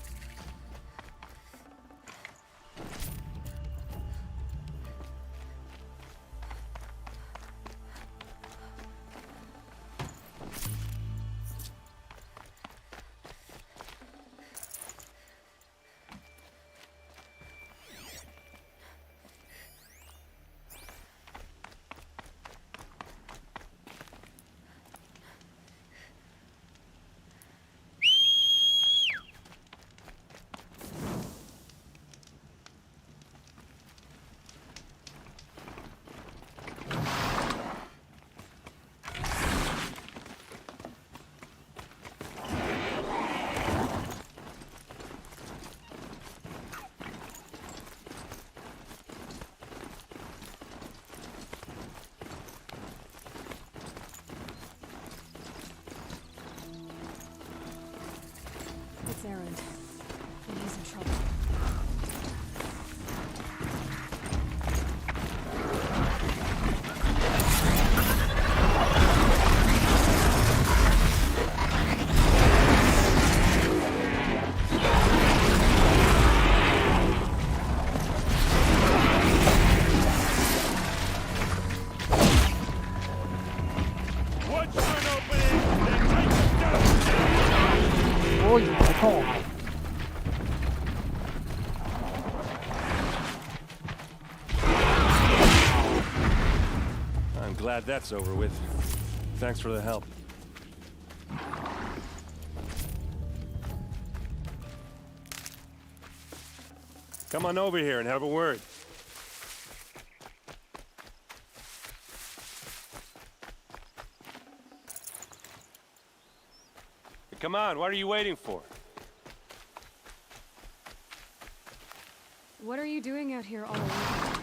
！It's Aaron. And he's in trouble. I'm glad that's over with. Thanks for the help. Come on over here and have a word. Come on, what are you waiting for? What are you doing out here all alone?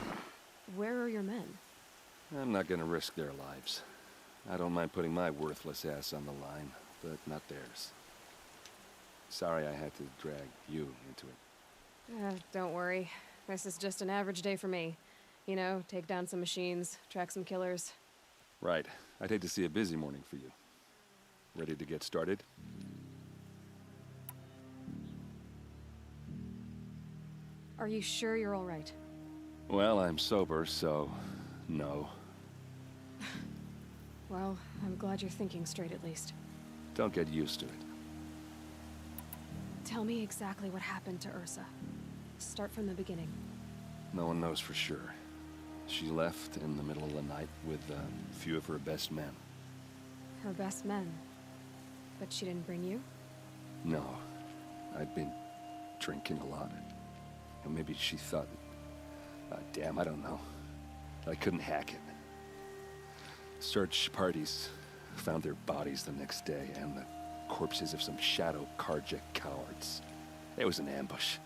Where are your men? I'm not gonna risk their lives. I don't mind putting my worthless ass on the line, but not theirs. Sorry I had to drag you into it. Don't worry. This is just an average day for me. You know, take down some machines, track some killers. Right. I'd hate to see a busy morning for you. Ready to get started? Are you sure you're all right? Well, I'm sober, so no. Well, I'm glad you're thinking straight at least. Don't get used to it. Tell me exactly what happened to Ursa. Start from the beginning. No one knows for sure. She left in the middle of the night with a few of her best men. Her best men? But she didn't bring you? No. I'd been drinking a lot. And maybe she thought... damn, I don't know. I couldn't hack it. Search parties found their bodies the next day, and the corpses of some Shadow Karja cowards. It was an ambush.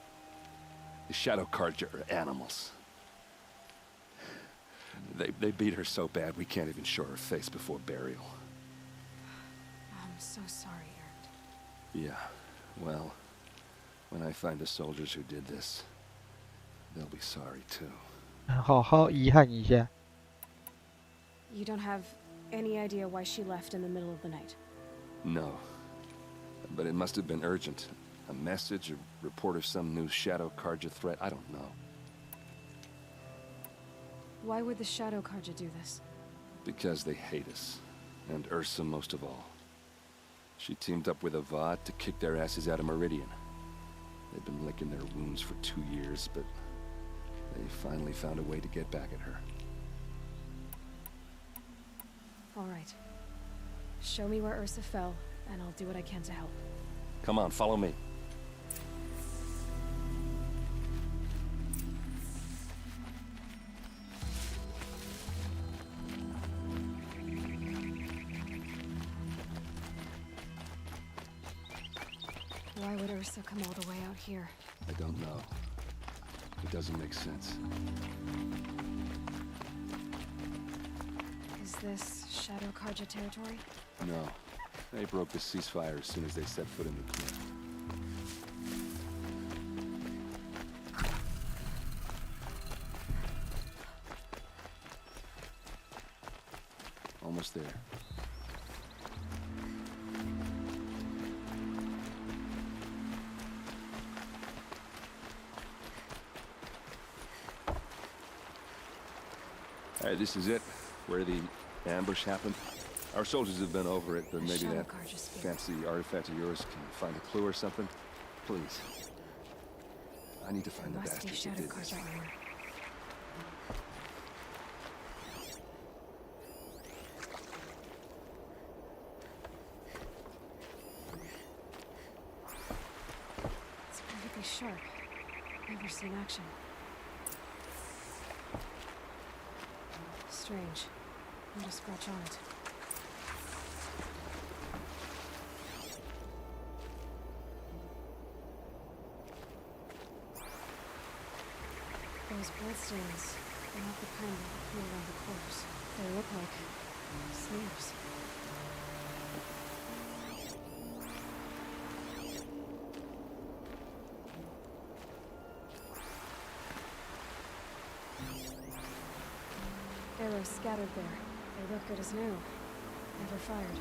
The Shadow Karja are animals. They beat her so bad we can't even show her face before burial. I'm so sorry, Aaron. Yeah, well, when I find the soldiers who did this, they'll be sorry too. 好好遗憾一下。 You don't have any idea why she left in the middle of the night? No. But it must have been urgent. A message, a report of some new Shadow Karja threat, I don't know. Why would the Shadow Karja do this? Because they hate us. And Ursa most of all. She teamed up with Avad to kick their asses out of Meridian. They've been licking their wounds for 2 years, but they finally found a way to get back at her. All right. Show me where Ursa fell, and I'll do what I can to help. Come on, follow me. Why would Ursa come all the way out here? I don't know. It doesn't make sense. Is this Shadow Karja territory? No. They broke the ceasefire as soon as they set foot in the camp. Almost there. All right, this is it, where the ambush happened. Our soldiers have been over it, but maybe that fancy artifact of yours can find a clue or something. Please. I need to find the bastards who did this. It's perfectly sharp. Never seen action. Strange. Not a scratch on it. Those bloodstains are not the kind that appear around the corpse. They look like smears. Arrows scattered there. They look good as new. Never fired.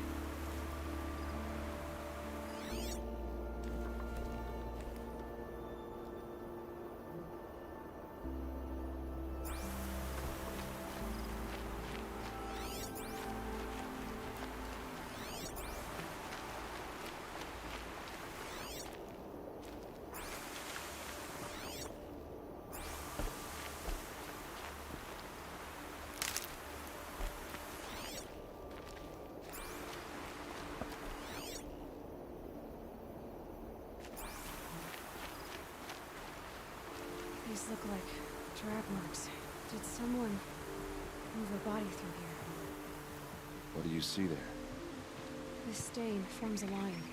These look like drag marks. Did someone move a body through here? What do you see there? This stain forms a line,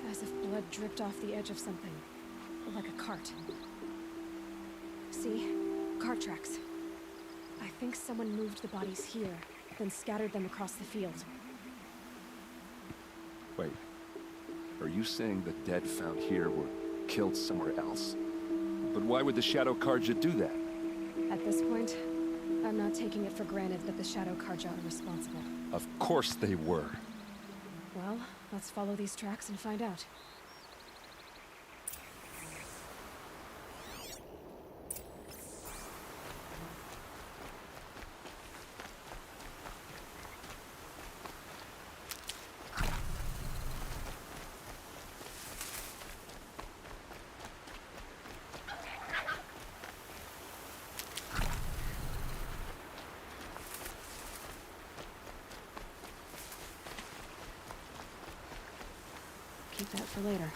as if blood dripped off the edge of something, like a cart. See? Cart tracks. I think someone moved the bodies here, then scattered them across the field. Wait. Are you saying the dead found here were killed somewhere else? But why would the Shadow Karja do that? At this point, I'm not taking it for granted that the Shadow Karja are responsible. Of course they were. Well, let's follow these tracks and find out. Keep that for later.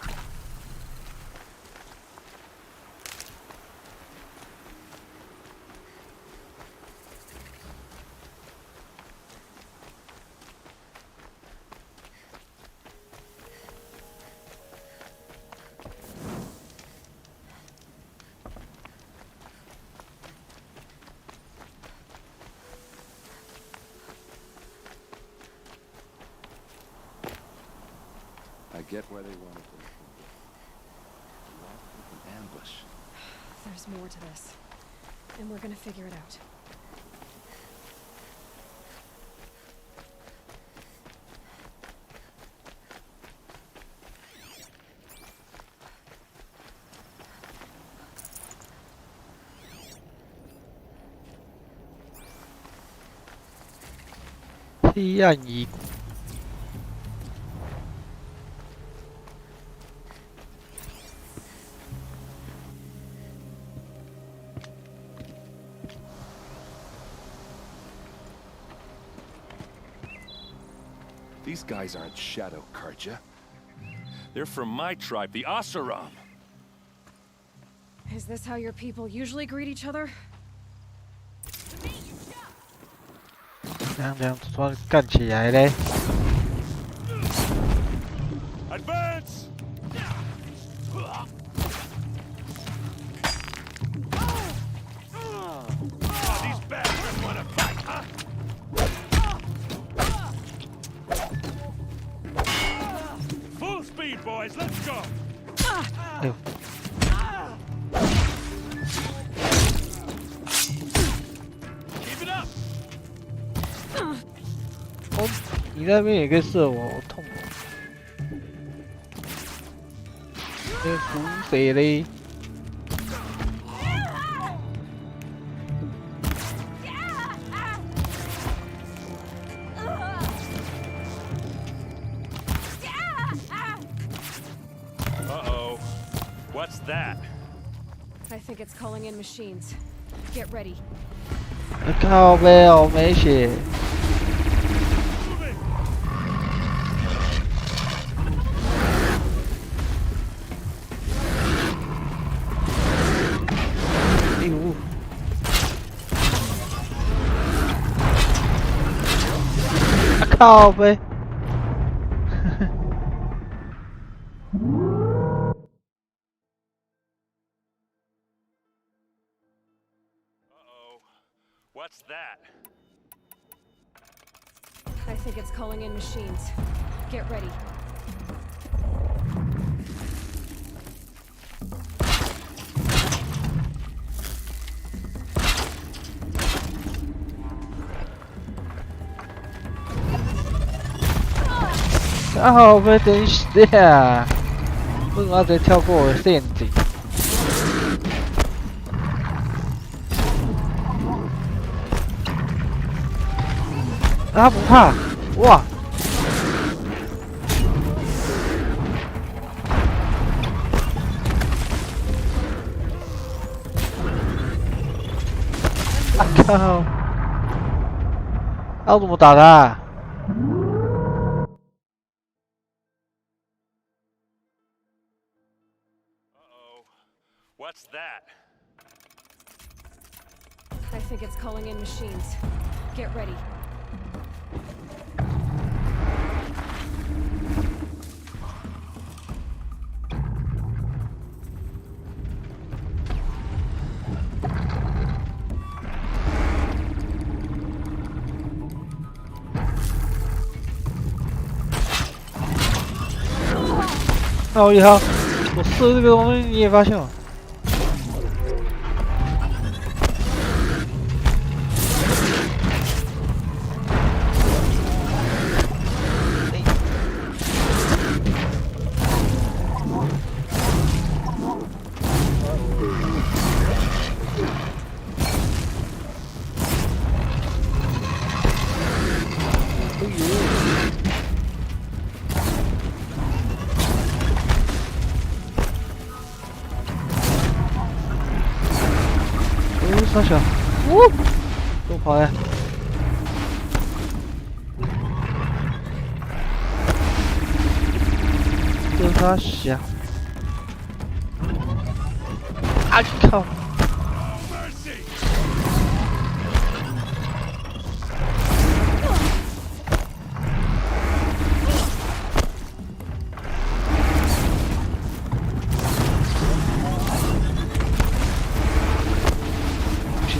I get why they wanted to. An ambush. There's more to this, and we're gonna figure it out.黑暗遗骨。These guys aren't Shadow Karja. They're from my tribe, the Oseram. Is this how your people usually greet each other? 这样突然干起来嘞！ Advance! These bastards want to fight, huh? Full speed, boys. Let's go. 哎呦！ Keep it up. 哦，你那边也可以射我，好痛哦！那毒谁嘞？ Uh-oh. What's that? I think it's calling in machines. Get ready. 靠背哦，没血。 哎呦！啊靠背！What's that? I think it's calling in machines. Get ready. Ah, 靠背，等一下，为什么要直接跳过我的陷阱？ 他不怕，哇！啊靠！要怎么打他？ What's that? I think it's calling in machines. Get ready. Oh, 好厉害！我射这个东西你也发现了。 上去了，呜，多跑呀！这他想，啊靠！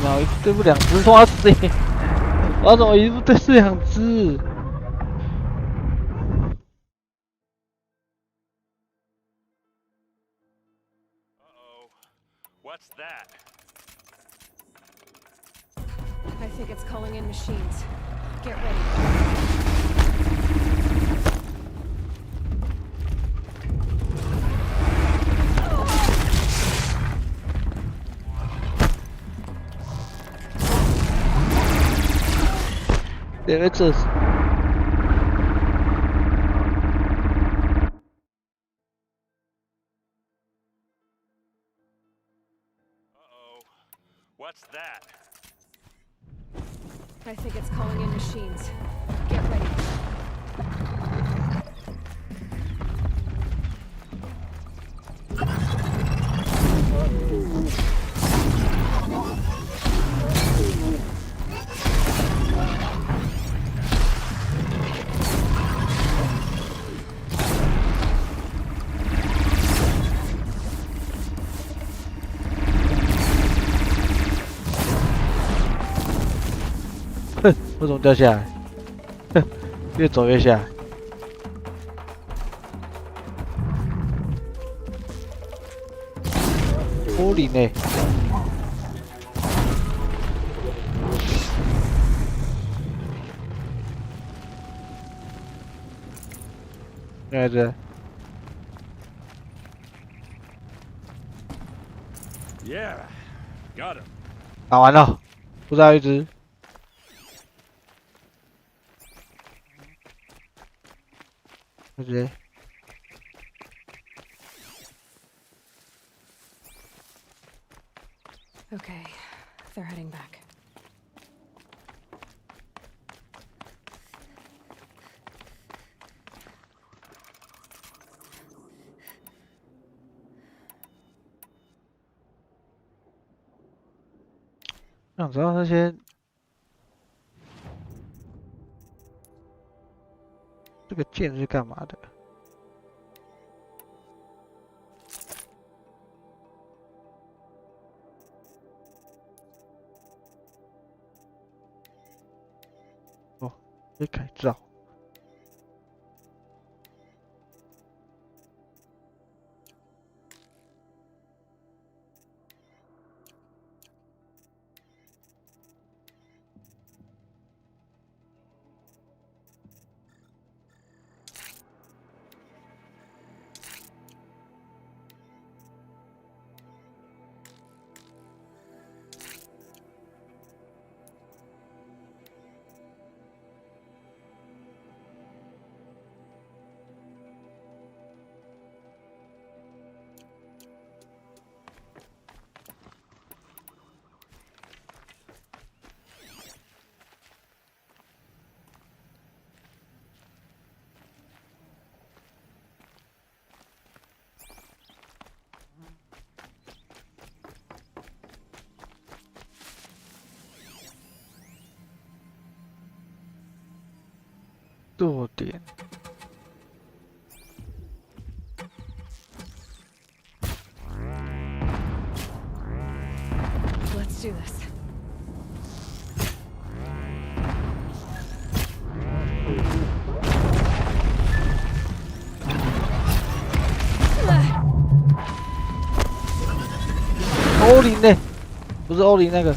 我一对付两只，哇塞！我要怎么一副对付两只？ What's that? I think it's calling in machines. Get ready. There it is. What's that? I think it's calling in machines. Get ready. 为什么掉下来？越走越下来。玻璃呢？原来这。 Yeah, got him. 打完了，不知道一只。直接。Okay, they're heading back. "想知道那些这个剑是干嘛的？哦，可以改造。弱点。Let's do this.欧林呢？不是欧林那个。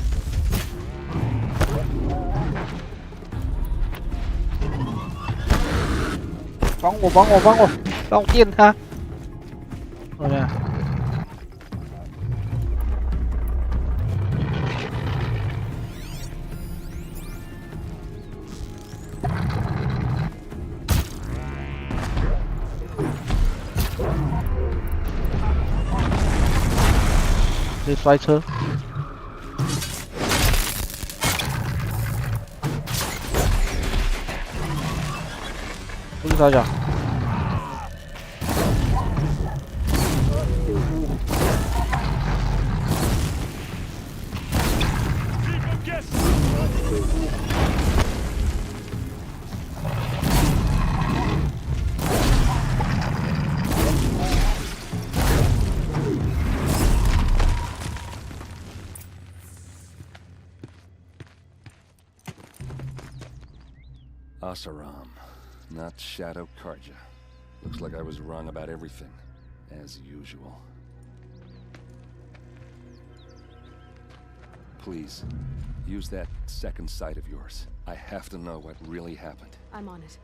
帮我！让我电他！好的。别摔车！不是他讲。 Asaram, not Shadow Karja. Looks like I was wrong about everything, as usual. Please, use that second sight of yours. I have to know what really happened. I'm on it.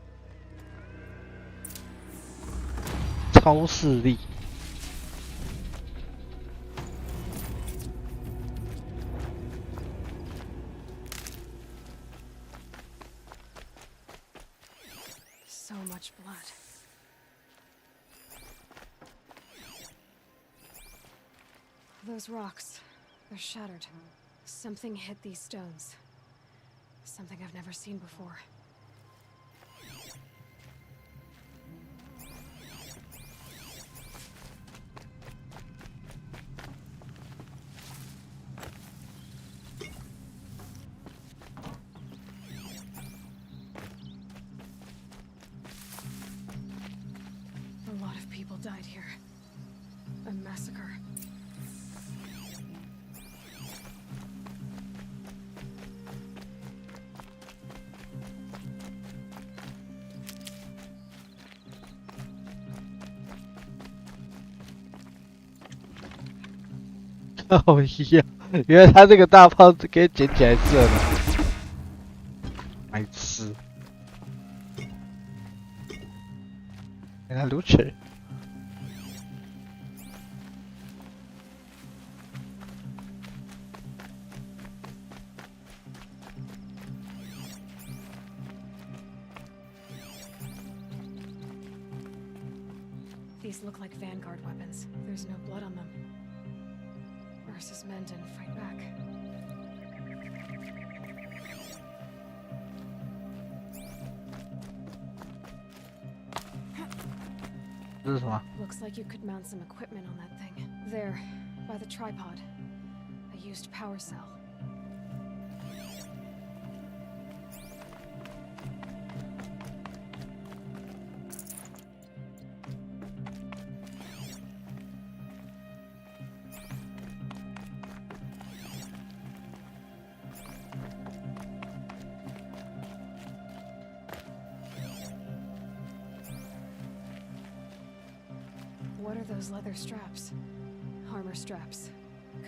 超视力。 So much blood. Those rocks, they're shattered. Something hit these stones. Something I've never seen before. A lot of people died here. A massacre. 靠呀！原来他这个大炮可以捡起来射的，白痴！原来如此。These look like Vanguard weapons. There's no blood on them. Ursa's men didn't fight back. 这是什么？ Looks like you could mount some equipment on that thing. There, by the tripod. A used power cell. What are those leather straps? Armor straps,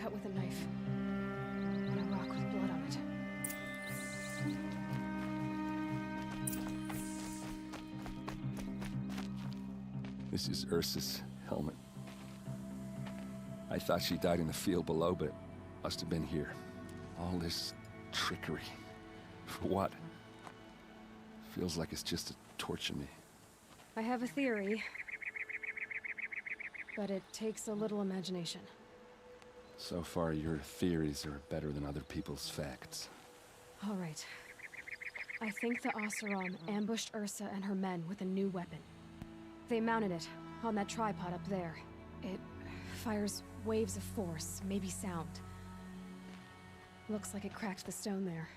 cut with a knife. And a rock with blood on it. This is Ursa's helmet. I thought she died in the field below, but it must have been here. All this trickery. For what? Feels like it's just to torture me. I have a theory. But it takes a little imagination. So far, your theories are better than other people's facts. All right. I think the Oseram ambushed Ursa and her men with a new weapon. They mounted it on that tripod up there. It fires waves of force, maybe sound. Looks like it cracked the stone there.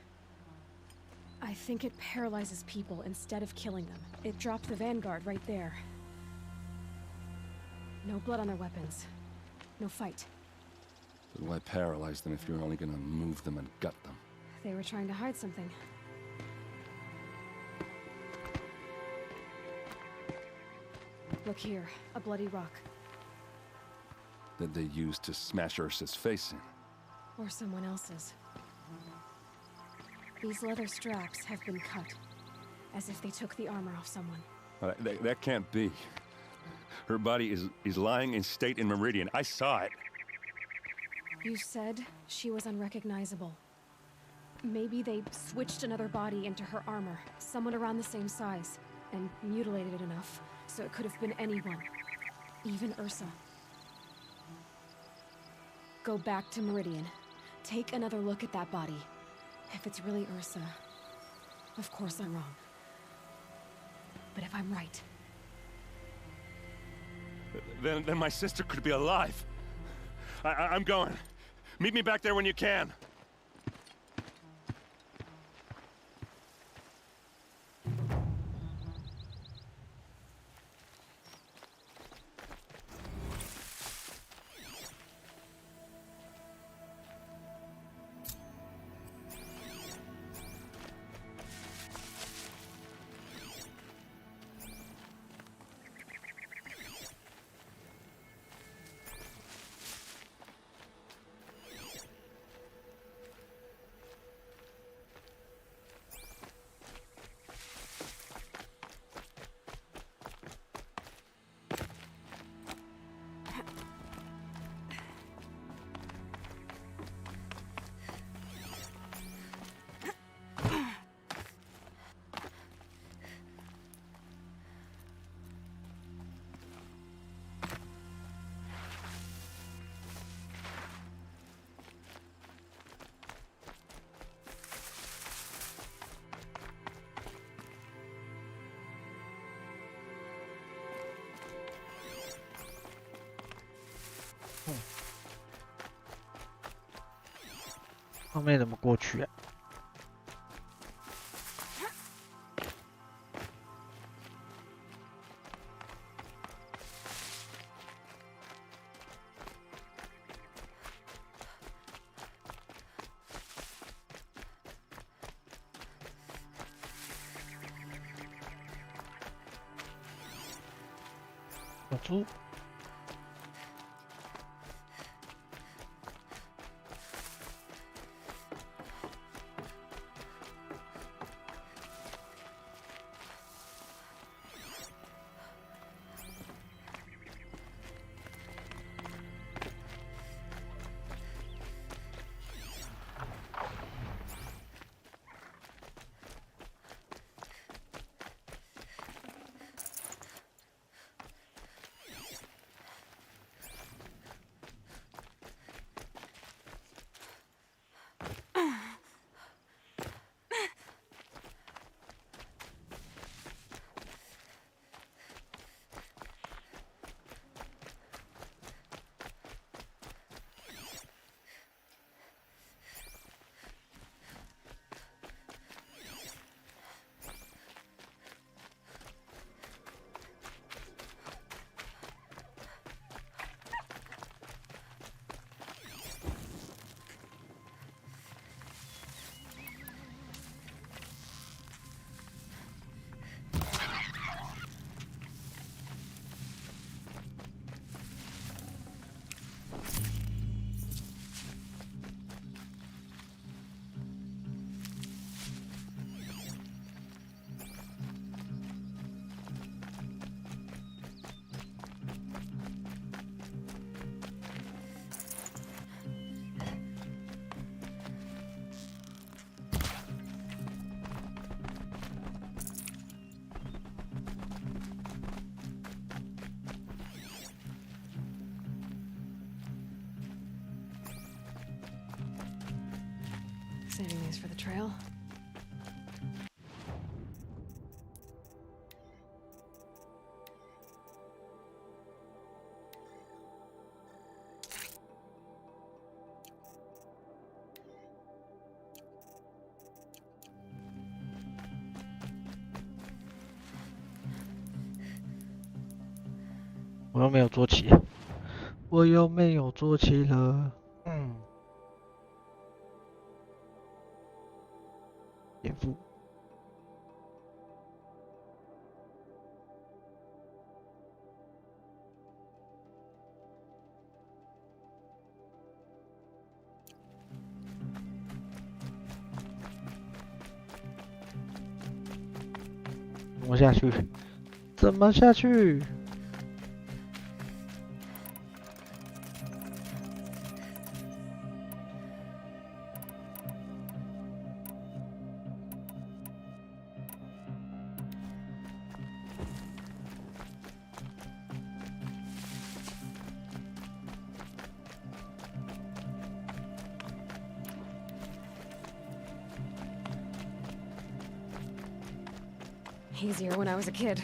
I think it paralyzes people instead of killing them. It dropped the Vanguard right there. No blood on their weapons. No fight. But why paralyze them if you're only gonna move them and gut them? They were trying to hide something. Look here, a bloody rock. That they used to smash Ursa's face in. Or someone else's. These leather straps have been cut, as if they took the armor off someone. That can't be. Her body is lying in state in Meridian. I saw it. You said she was unrecognizable. Maybe they switched another body into her armor, someone around the same size, and mutilated it enough so it could have been anyone, even Ursa. Go back to Meridian. Take another look at that body. If it's really Ursa, of course I'm wrong. But if I'm right... Then my sister could be alive. I'm going. Meet me back there when you can.嗯，后面怎么过去啊？小猪。Saving these for the trail.我又没有坐骑，我又没有坐骑了。颠覆。怎么下去？怎么下去？Easier when I was a kid.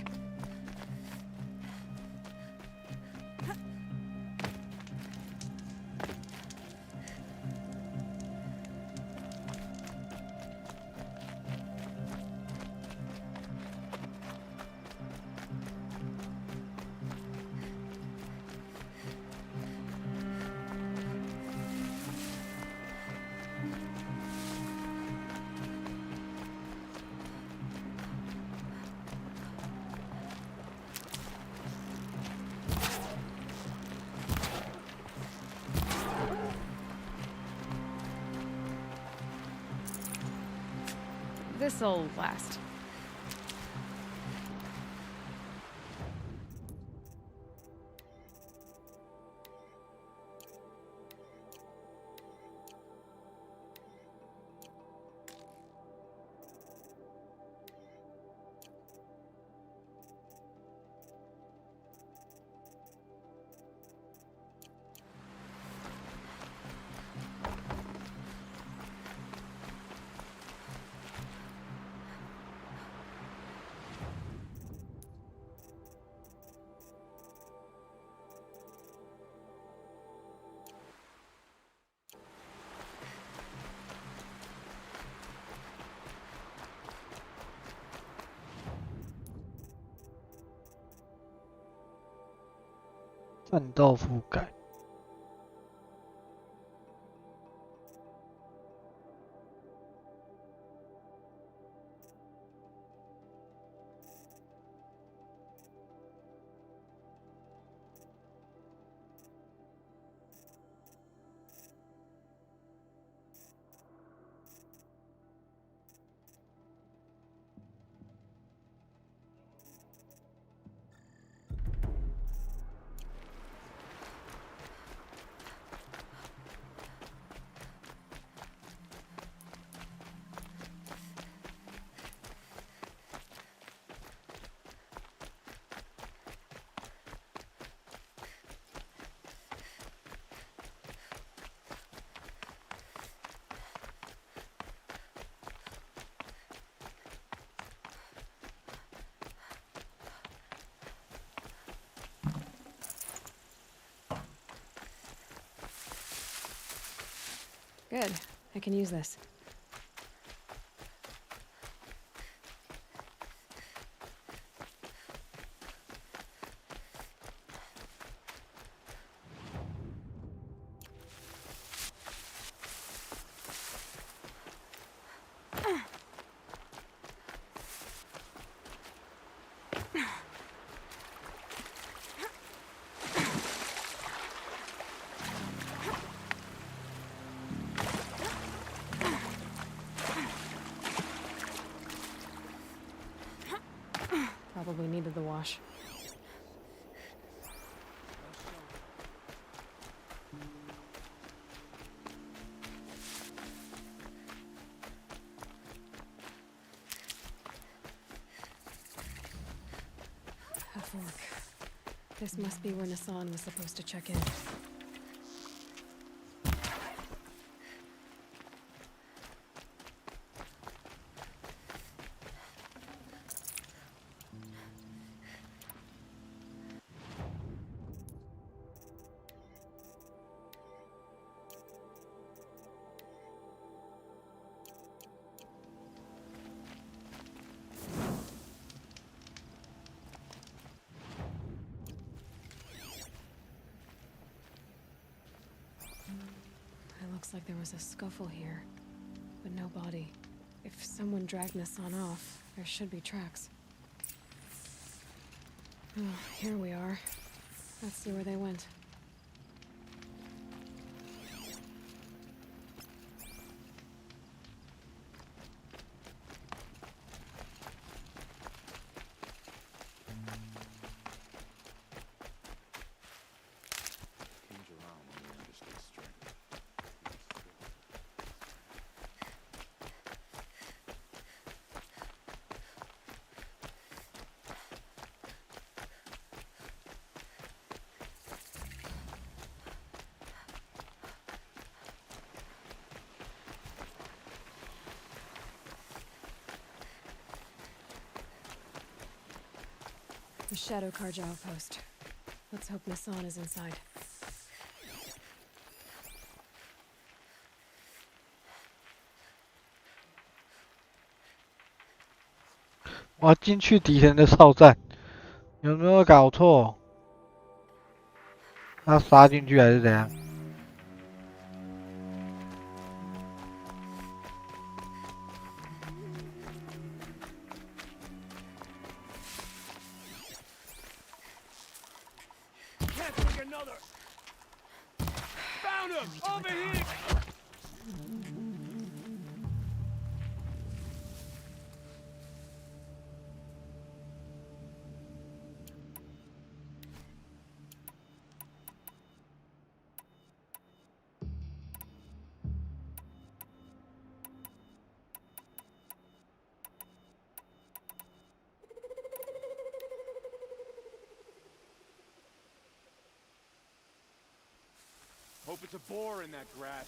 This'll last.战斗覆盖。Good. I can use this. Probably needed the wash. A fork. This must be where Nassan was supposed to check in. looks like there was a scuffle here, but no body. If someone dragged Nassan off, there should be tracks. Oh, here we are. Let's see where they went. The Shadow Carja outpost. Let's hope Nassan is inside. 我要进去敌人的哨站，有没有搞错？他杀进去还是怎样？ Hope it's a boar in that grass.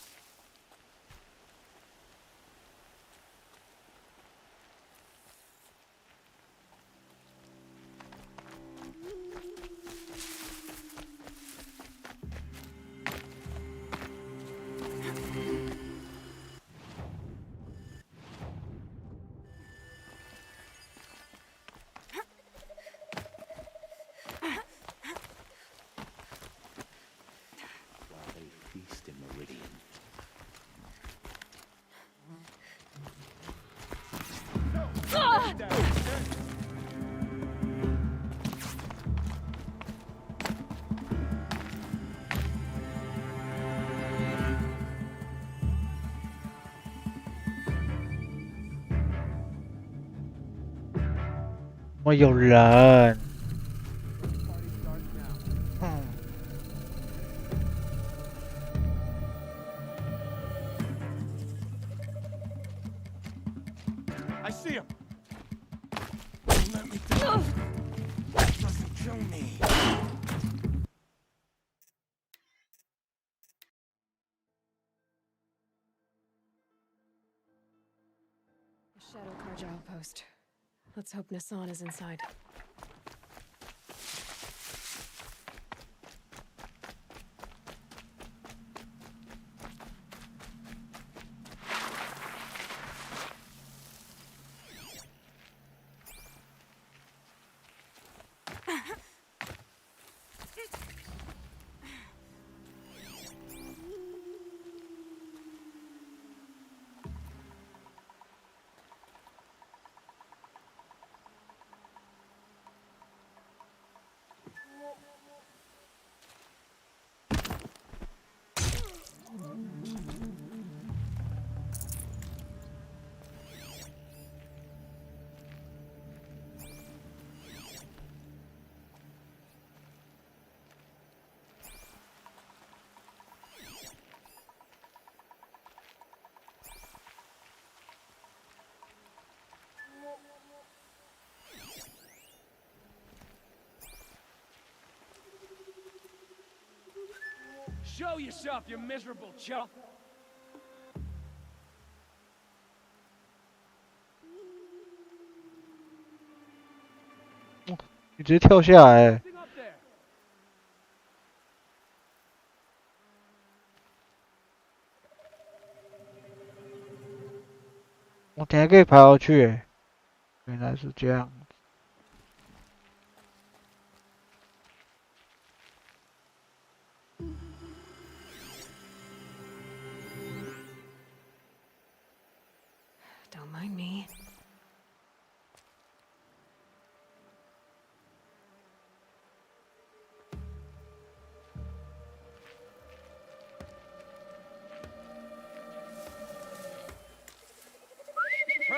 Feast in Meridian. 我有人。 I see him. Don't let me down. That doesn't kill me. The Shadow Carja outpost. Let's hope Nassan is inside. Show yourself, you miserable chump! 你直接跳下来。我等下可以爬过去。原来是这样。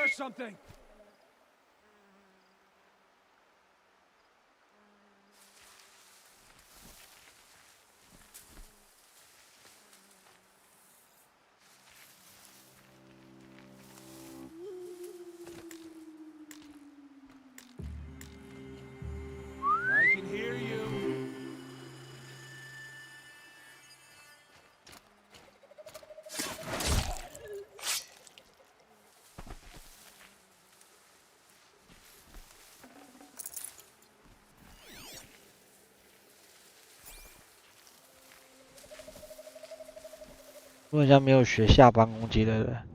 There's something. I can hear you.我好像没有学下班攻击的人。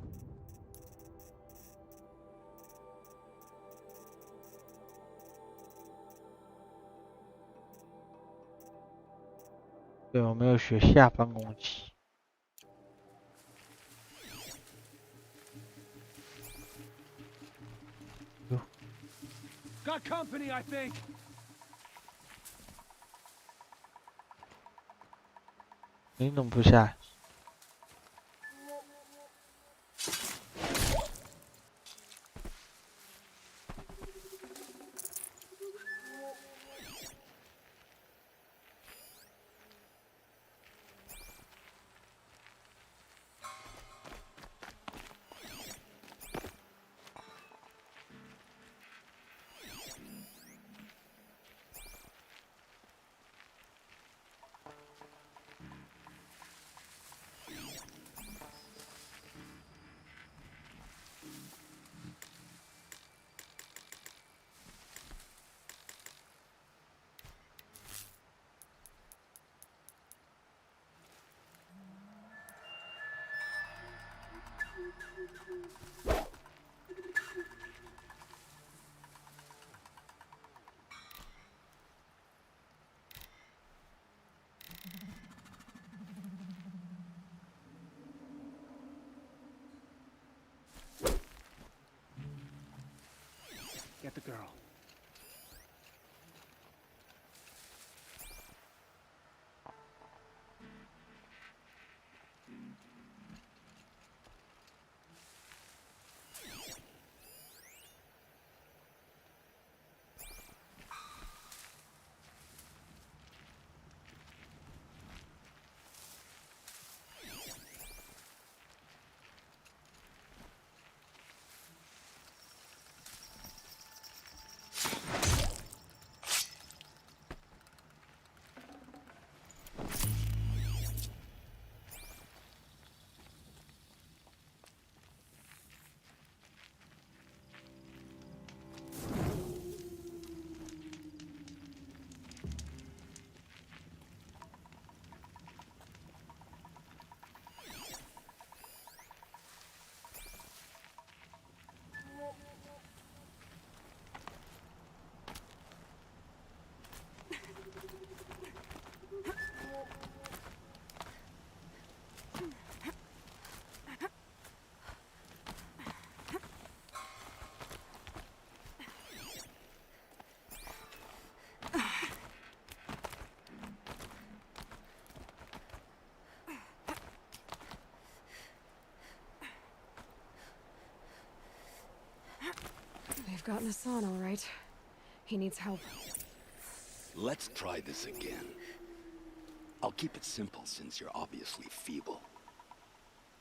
对，我没有学下班攻击。Got company, I think. 你怎么不下来？Get the girl. They've gotten us on, all right. He needs help. Let's try this again. I'll keep it simple since you're obviously feeble.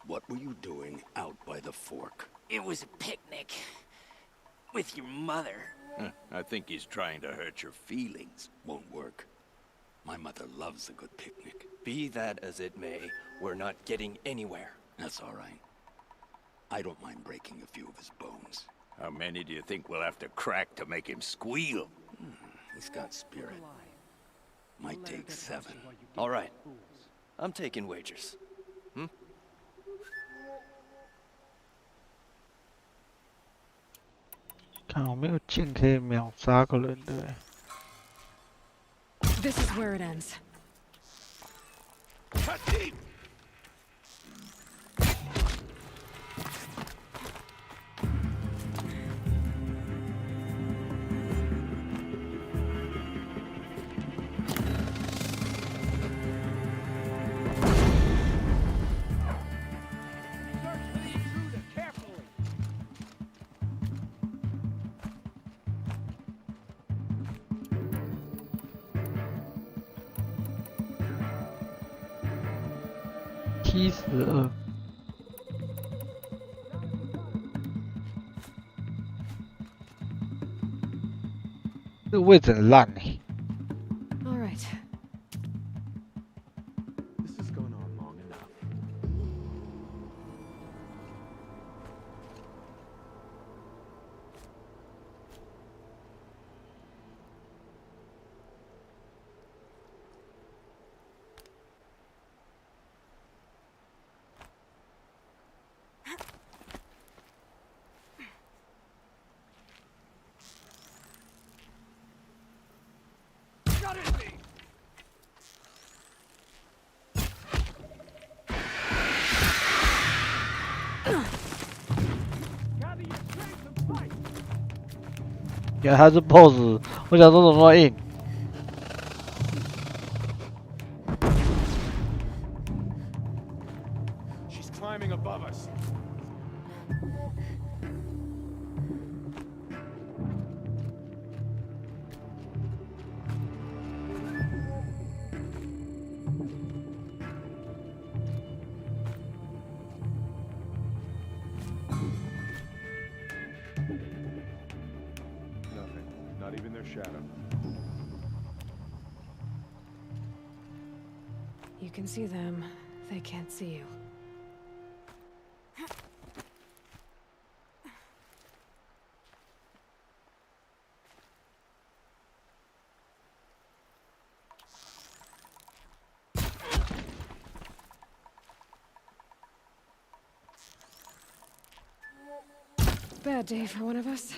What were you doing out by the fork? It was a picnic. With your mother. I think he's trying to hurt your feelings. Won't work. My mother loves a good picnic. Be that as it may, we're not getting anywhere. That's all right. I don't mind breaking a few of his bones. How many do you think we'll have to crack to make him squeal? He's got spirit. Might take 7. All right. I'm taking wagers. 看我没有剑可以秒杀个人的。This is where it ends. Cut deep! 72，这个位置很烂哎。All right. This has gone on long enough. Shut it, me! Gather your strength and fight! 原来他是 BOSS， 我想说怎么那么硬。 She's climbing above us. Nothing. Not even their shadow. You can see them. They can't see you. Bad day for one of us.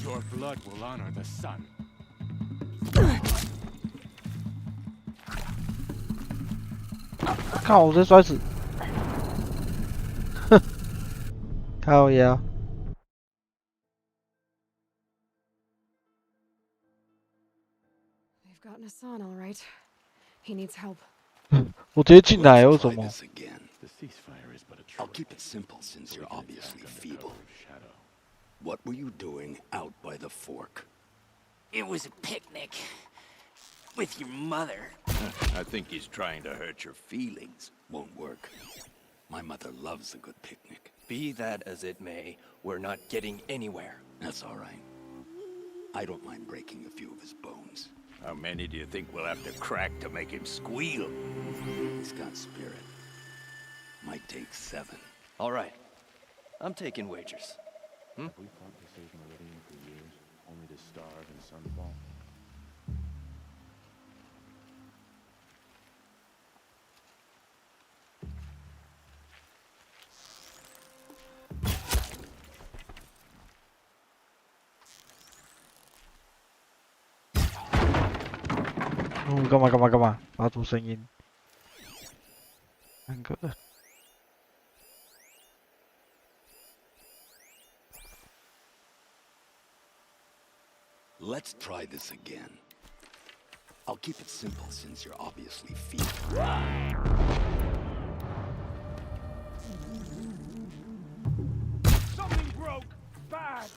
Your blood will honor the sun. 靠！我直接摔死。哼，靠腰。They've gotten Hassan, all right. He needs help. 我直接进来，为什么？ The ceasefire is but a I'll trick. keep it simple since you're obviously Under feeble. cover of shadow. What were you doing out by the fork? It was a picnic. With your mother. I think he's trying to hurt your feelings. Won't work. My mother loves a good picnic. Be that as it may, we're not getting anywhere. That's all right. I don't mind breaking a few of his bones. How many do you think we'll have to crack to make him squeal? He's got spirit. Might take 7. All right. I'm taking wagers. Have we fought to save Meridian for years, only to starve in Sunfall?嗯，干嘛？发出声音。3个。 Let's try this again. I'll keep it simple since you're obviously feeble. Something broke! Bad!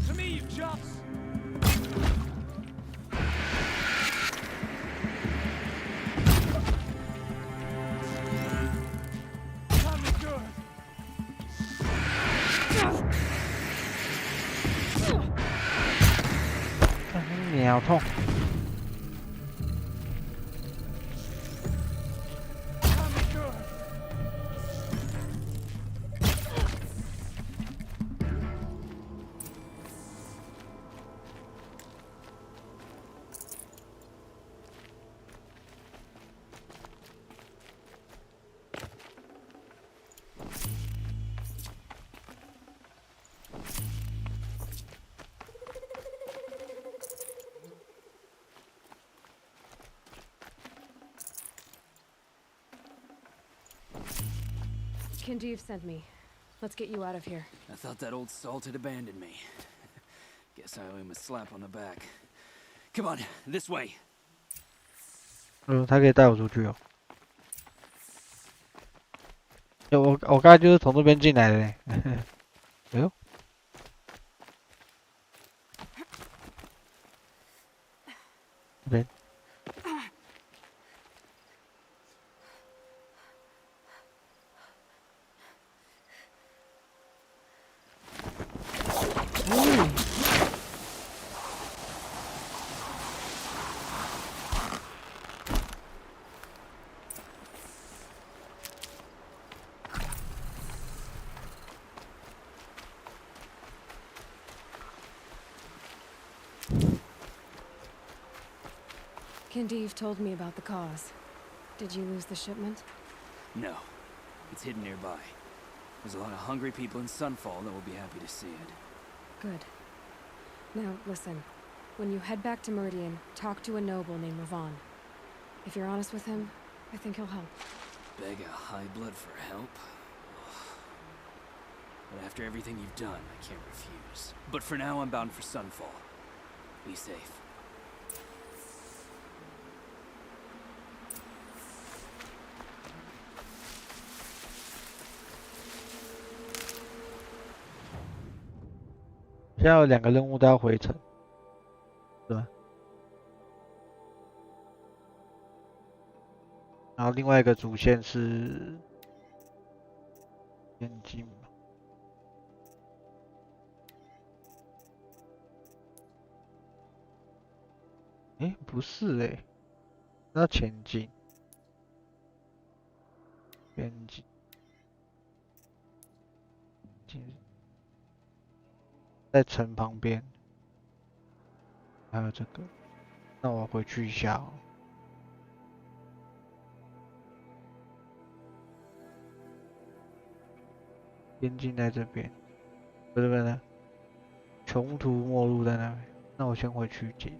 To me, you jumps! Got me good! 你好痛！ Got me good! 'Kindev sent me. Let's get you out of here. I thought that old salt had abandoned me. Guess I owe him a slap on the back. Come on, this way. 他可以带我出去哦。我刚才就是从这边进来的嘞。哎呦，这边。Kindeeve told me about the cause. Did you lose the shipment? No. It's hidden nearby. There's a lot of hungry people in Sunfall that will be happy to see it. Good. Now, listen. When you head back to Meridian, talk to a noble named Ravon. If you're honest with him, I think he'll help. Beg a high blood for help? But after everything you've done, I can't refuse. But for now, I'm bound for Sunfall. Be safe.现在有2个任务都要回城，对吧？然后另外一个主线是边境嘛。诶，不是诶，那前进，边境，在城旁边，还有这个，那我回去一下哦。边境在这边，不是不是，穷途末路在那边，那我先回去解。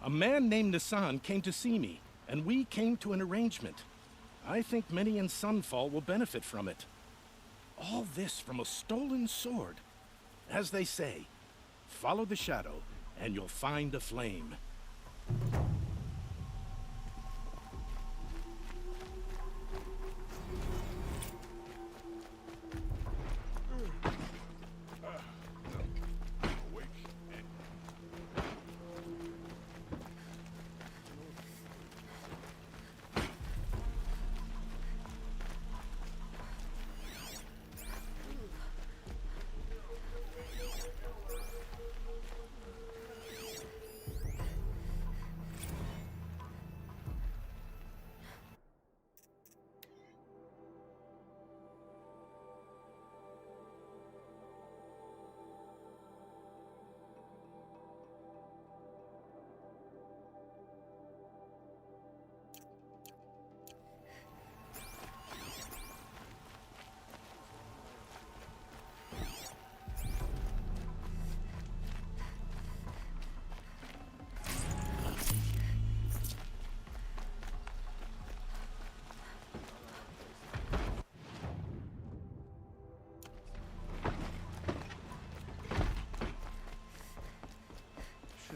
A man named Nissan came to see me, and we came to an arrangement. I think many in Sunfall will benefit from it. All this from a stolen sword. As they say, follow the shadow, and you'll find a flame.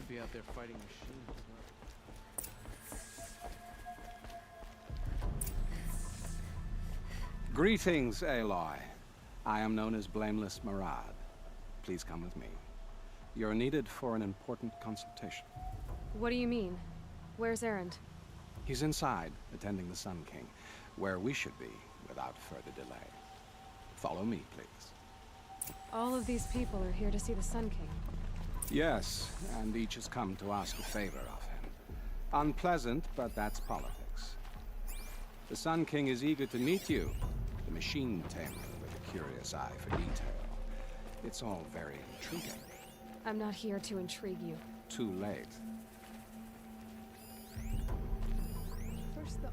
Be out there fighting machines. Greetings, Aloy. I am known as Blameless Marad. Please come with me. You're needed for an important consultation. What do you mean? Where's Erend? He's inside, attending the Sun King, where we should be without further delay. Follow me, please. All of these people are here to see the Sun King. Yes, and each has come to ask a favor of him. Unpleasant, but that's politics. The Sun King is eager to meet you, the machine tamer with a curious eye for detail. It's all very intriguing. I'm not here to intrigue you. Too late. First, the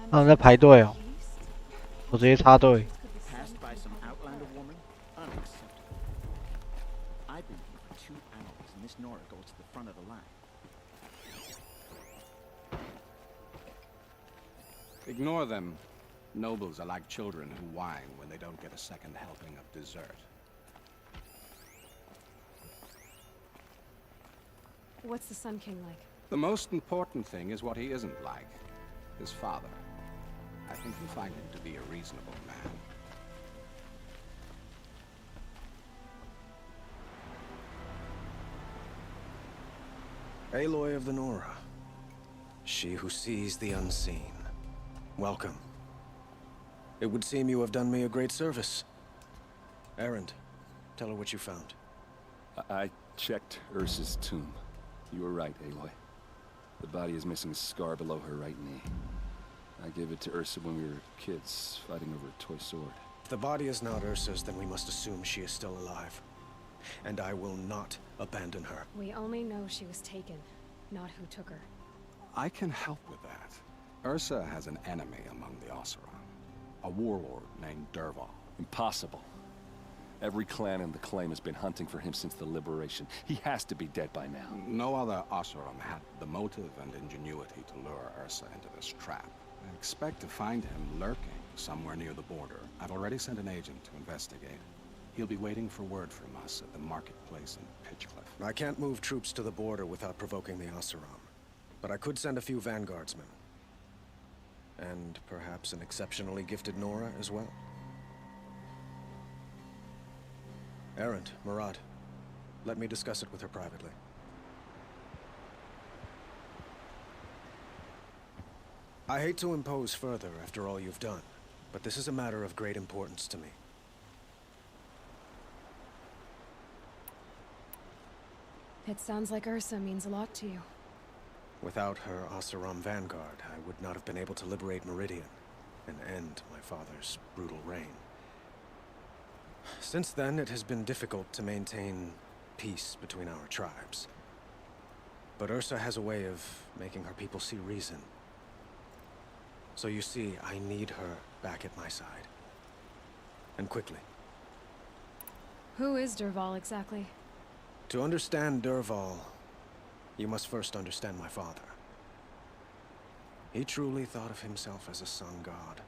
他们在排队哦，我直接插队。 Passed by some Outlander woman? Unacceptable. I've been here for 2 hours, and this Nora goes to the front of the line. Ignore them. Nobles are like children who whine when they don't get a second helping of dessert. What's the Sun King like? The most important thing is what he isn't like. His father. I think you'll find him to be a reasonable man. Aloy of the Nora. She who sees the unseen. Welcome. It would seem you have done me a great service. Erend, tell her what you found. I checked Ursa's tomb. You were right, Aloy. The body is missing a scar below her right knee. I gave it to Ursa when we were kids, fighting over a toy sword. If the body is not Ursa's, then we must assume she is still alive. And I will not abandon her. We only know she was taken, not who took her. I can help with that. Ursa has an enemy among the Oseram. A warlord named Dervahl. Impossible. Every clan in the claim has been hunting for him since the liberation. He has to be dead by now. No other Oseram had the motive and ingenuity to lure Ursa into this trap. I expect to find him lurking somewhere near the border. I've already sent an agent to investigate. He'll be waiting for word from us at the marketplace in Pitchcliff. I can't move troops to the border without provoking the Oseram. But I could send a few vanguardsmen. And perhaps an exceptionally gifted Nora as well. Erend, Murad, let me discuss it with her privately. I hate to impose further after all you've done, but this is a matter of great importance to me. It sounds like Ursa means a lot to you. Without her Oseram vanguard, I would not have been able to liberate Meridian and end my father's brutal reign. Since then, it has been difficult to maintain peace between our tribes. But Ursa has a way of making her people see reason. So you see, I need her back at my side. And quickly. Who is Dervahl exactly? To understand Dervahl, you must first understand my father. He truly thought of himself as a sun god.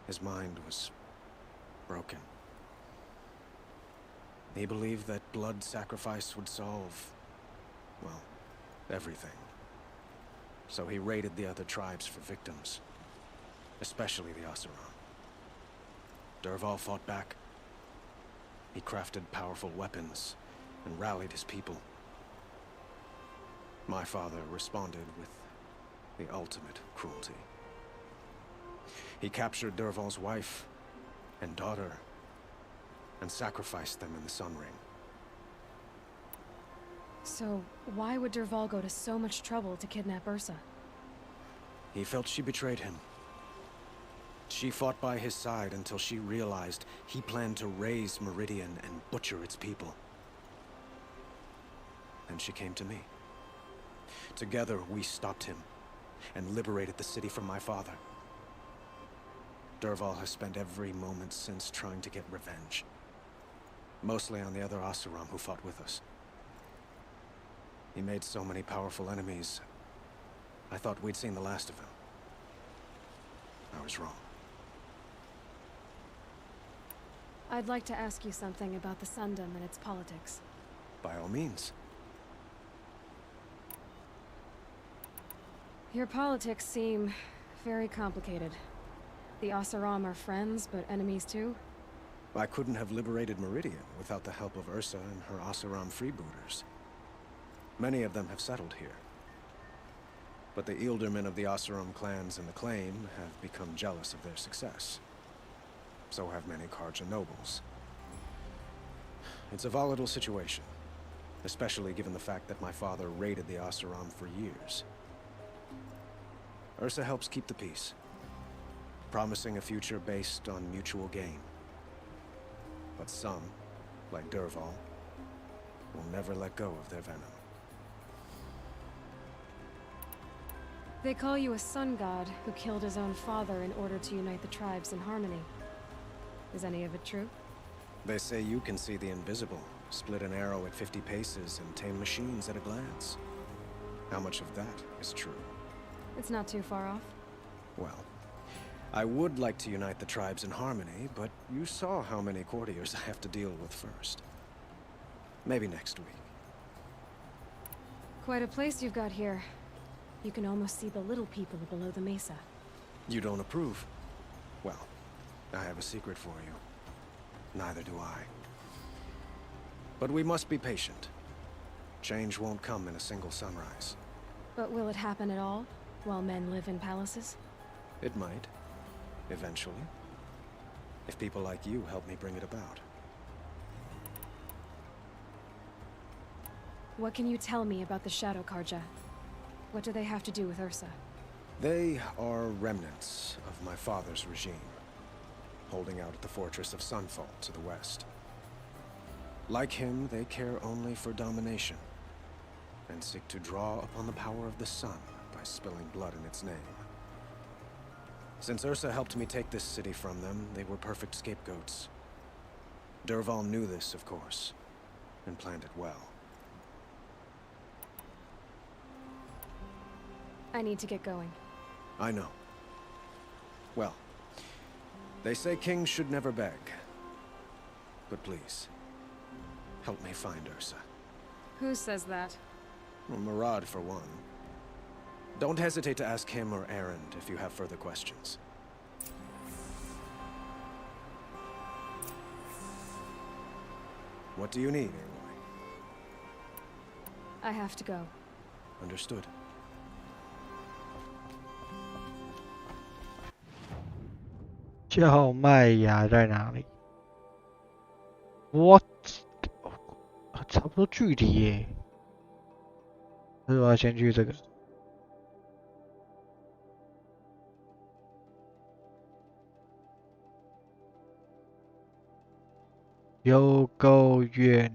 His mind was broken. He believed that blood sacrifice would solve, well, everything. So he raided the other tribes for victims, especially the Oseram. Dervahl fought back. He crafted powerful weapons and rallied his people. My father responded with the ultimate cruelty. He captured Dervahl's wife and daughter, and sacrificed them in the Sun Ring. So, why would Dervahl go to so much trouble to kidnap Ursa? He felt she betrayed him. She fought by his side until she realized he planned to raise Meridian and butcher its people. Then she came to me. Together, we stopped him, and liberated the city from my father. Dervahl has spent every moment since trying to get revenge. Mostly on the other Oseram who fought with us. He made so many powerful enemies, I thought we'd seen the last of him. I was wrong. I'd like to ask you something about the Sundom and its politics. By all means. Your politics seem very complicated. The Oseram are friends, but enemies too? I couldn't have liberated Meridian without the help of Ursa and her Oseram freebooters. Many of them have settled here. But the Ealdormen of the Oseram clans in the claim have become jealous of their success. So have many Karja nobles. It's a volatile situation, especially given the fact that my father raided the Oseram for years. Ursa helps keep the peace, promising a future based on mutual gain. But some, like Dervahl, will never let go of their venom. They call you a sun god who killed his own father in order to unite the tribes in harmony. Is any of it true? They say you can see the invisible, split an arrow at 50 paces, and tame machines at a glance. How much of that is true? It's not too far off. Well, I would like to unite the tribes in harmony, but you saw how many courtiers I have to deal with first. Maybe next week. Quite a place you've got here. You can almost see the little people below the mesa. You don't approve? Well, I have a secret for you. Neither do I. But we must be patient. Change won't come in a single sunrise. But will it happen at all, while men live in palaces? It might. Eventually. If people like you help me bring it about. What can you tell me about the Shadow Karja? What do they have to do with Ursa? They are remnants of my father's regime, holding out at the fortress of Sunfall to the west. Like him, they care only for domination, and seek to draw upon the power of the sun by spilling blood in its name. Since Ursa helped me take this city from them, they were perfect scapegoats. Dervahl knew this, of course, and planned it well. I need to get going. I know. Well, they say kings should never beg. But please, help me find Ursa. Who says that? Well, Murad, for one. Don't hesitate to ask him or Erend if you have further questions. What do you need, Aloy? I have to go. Understood.叫麦芽在哪里 ？What？ 差不多距离耶。所以我要先去这个。有够远。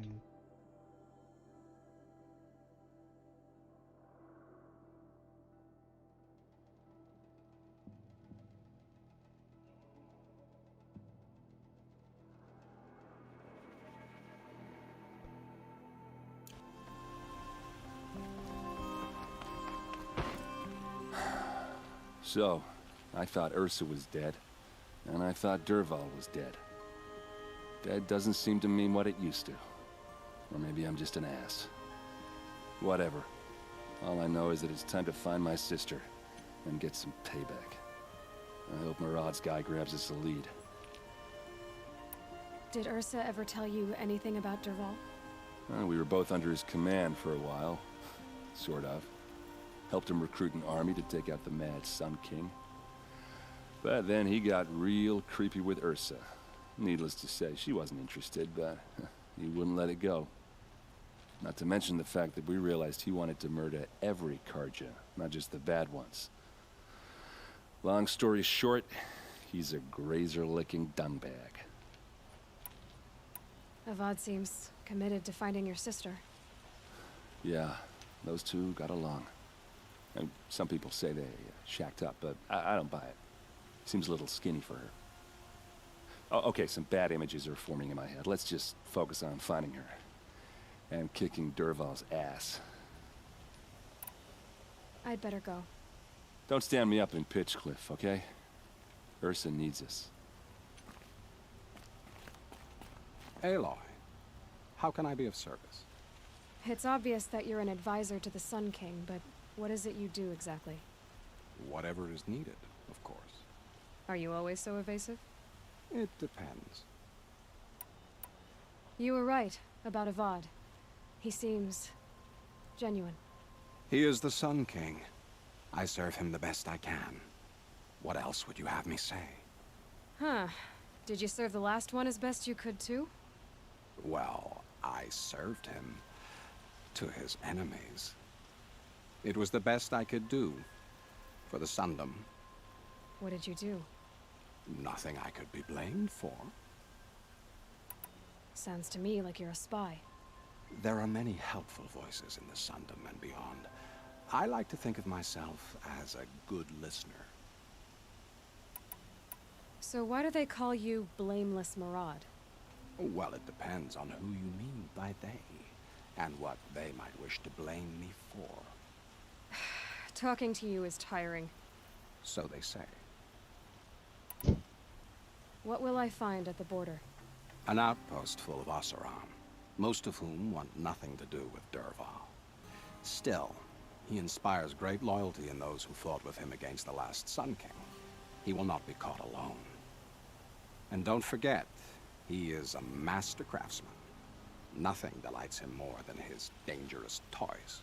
So, I thought Ursa was dead, and I thought Dervahl was dead. Dead doesn't seem to mean what it used to. Or maybe I'm just an ass. Whatever. All I know is that it's time to find my sister and get some payback. I hope Murad's guy grabs us a lead. Did Ursa ever tell you anything about Dervahl? We were both under his command for a while. Sort of. Helped him recruit an army to take out the Mad Sun King. But then he got real creepy with Ursa. Needless to say, she wasn't interested, but he wouldn't let it go. Not to mention the fact that we realized he wanted to murder every Karja, not just the bad ones. Long story short, he's a grazer-licking dungbag. Avad seems committed to finding your sister. Yeah, those two got along. And some people say they shacked up, but I don't buy it. Seems a little skinny for her. Oh, okay, some bad images are forming in my head. Let's just focus on finding her. And kicking Dervahl's ass. I'd better go. Don't stand me up in Pitchcliff, okay? Ursa needs us. Aloy, how can I be of service? It's obvious that you're an advisor to the Sun King, but what is it you do exactly? Whatever is needed, of course. Are you always so evasive? It depends. You were right about Avad. He seems genuine. He is the Sun King. I serve him the best I can. What else would you have me say? Huh. Did you serve the last one as best you could too? Well, I served him to his enemies. It was the best I could do for the Sundom. What did you do? Nothing I could be blamed for. Sounds to me like you're a spy. There are many helpful voices in the Sundom and beyond. I like to think of myself as a good listener. So why do they call you Blameless Maraud? Well, it depends on who you mean by they, and what they might wish to blame me for. Talking to you is tiring. So they say. What will I find at the border? An outpost full of Oseram, most of whom want nothing to do with Dervahl. Still, he inspires great loyalty in those who fought with him against the last Sun King. He will not be caught alone. And don't forget, he is a master craftsman. Nothing delights him more than his dangerous toys.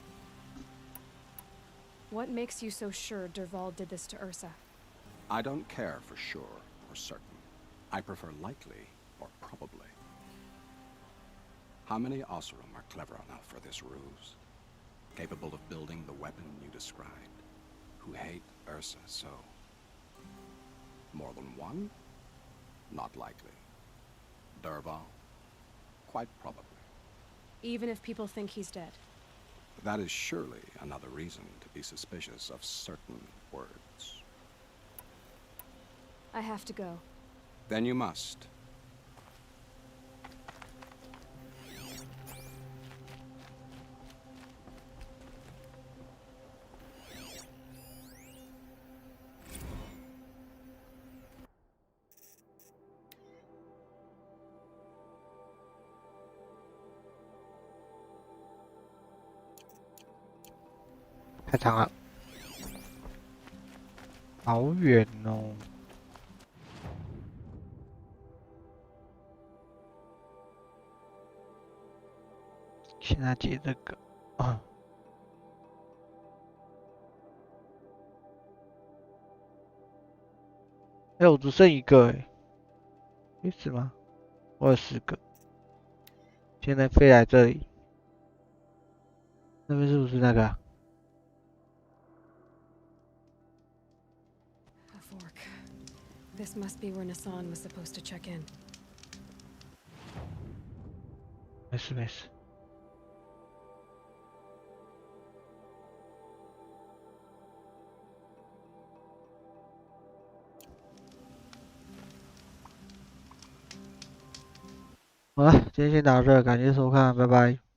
What makes you so sure Dervahl did this to Ursa? I don't care for sure or certain. I prefer likely or probably. How many Oseram are clever enough for this ruse? Capable of building the weapon you described? Who hate Ursa so? More than one? Not likely. Dervahl? Quite probably. Even if people think he's dead? That is surely another reason to be suspicious of certain words. I have to go. Then you must.太长了，好远哦。现在解这个啊。哎，我只剩一个哎，诶是吗？我有10个。现在飞来这里，那边是不是那个啊？ A fork. This must be where Nassan was supposed to check in. 没事没事。好了，今天先打到这，感谢收看，拜拜。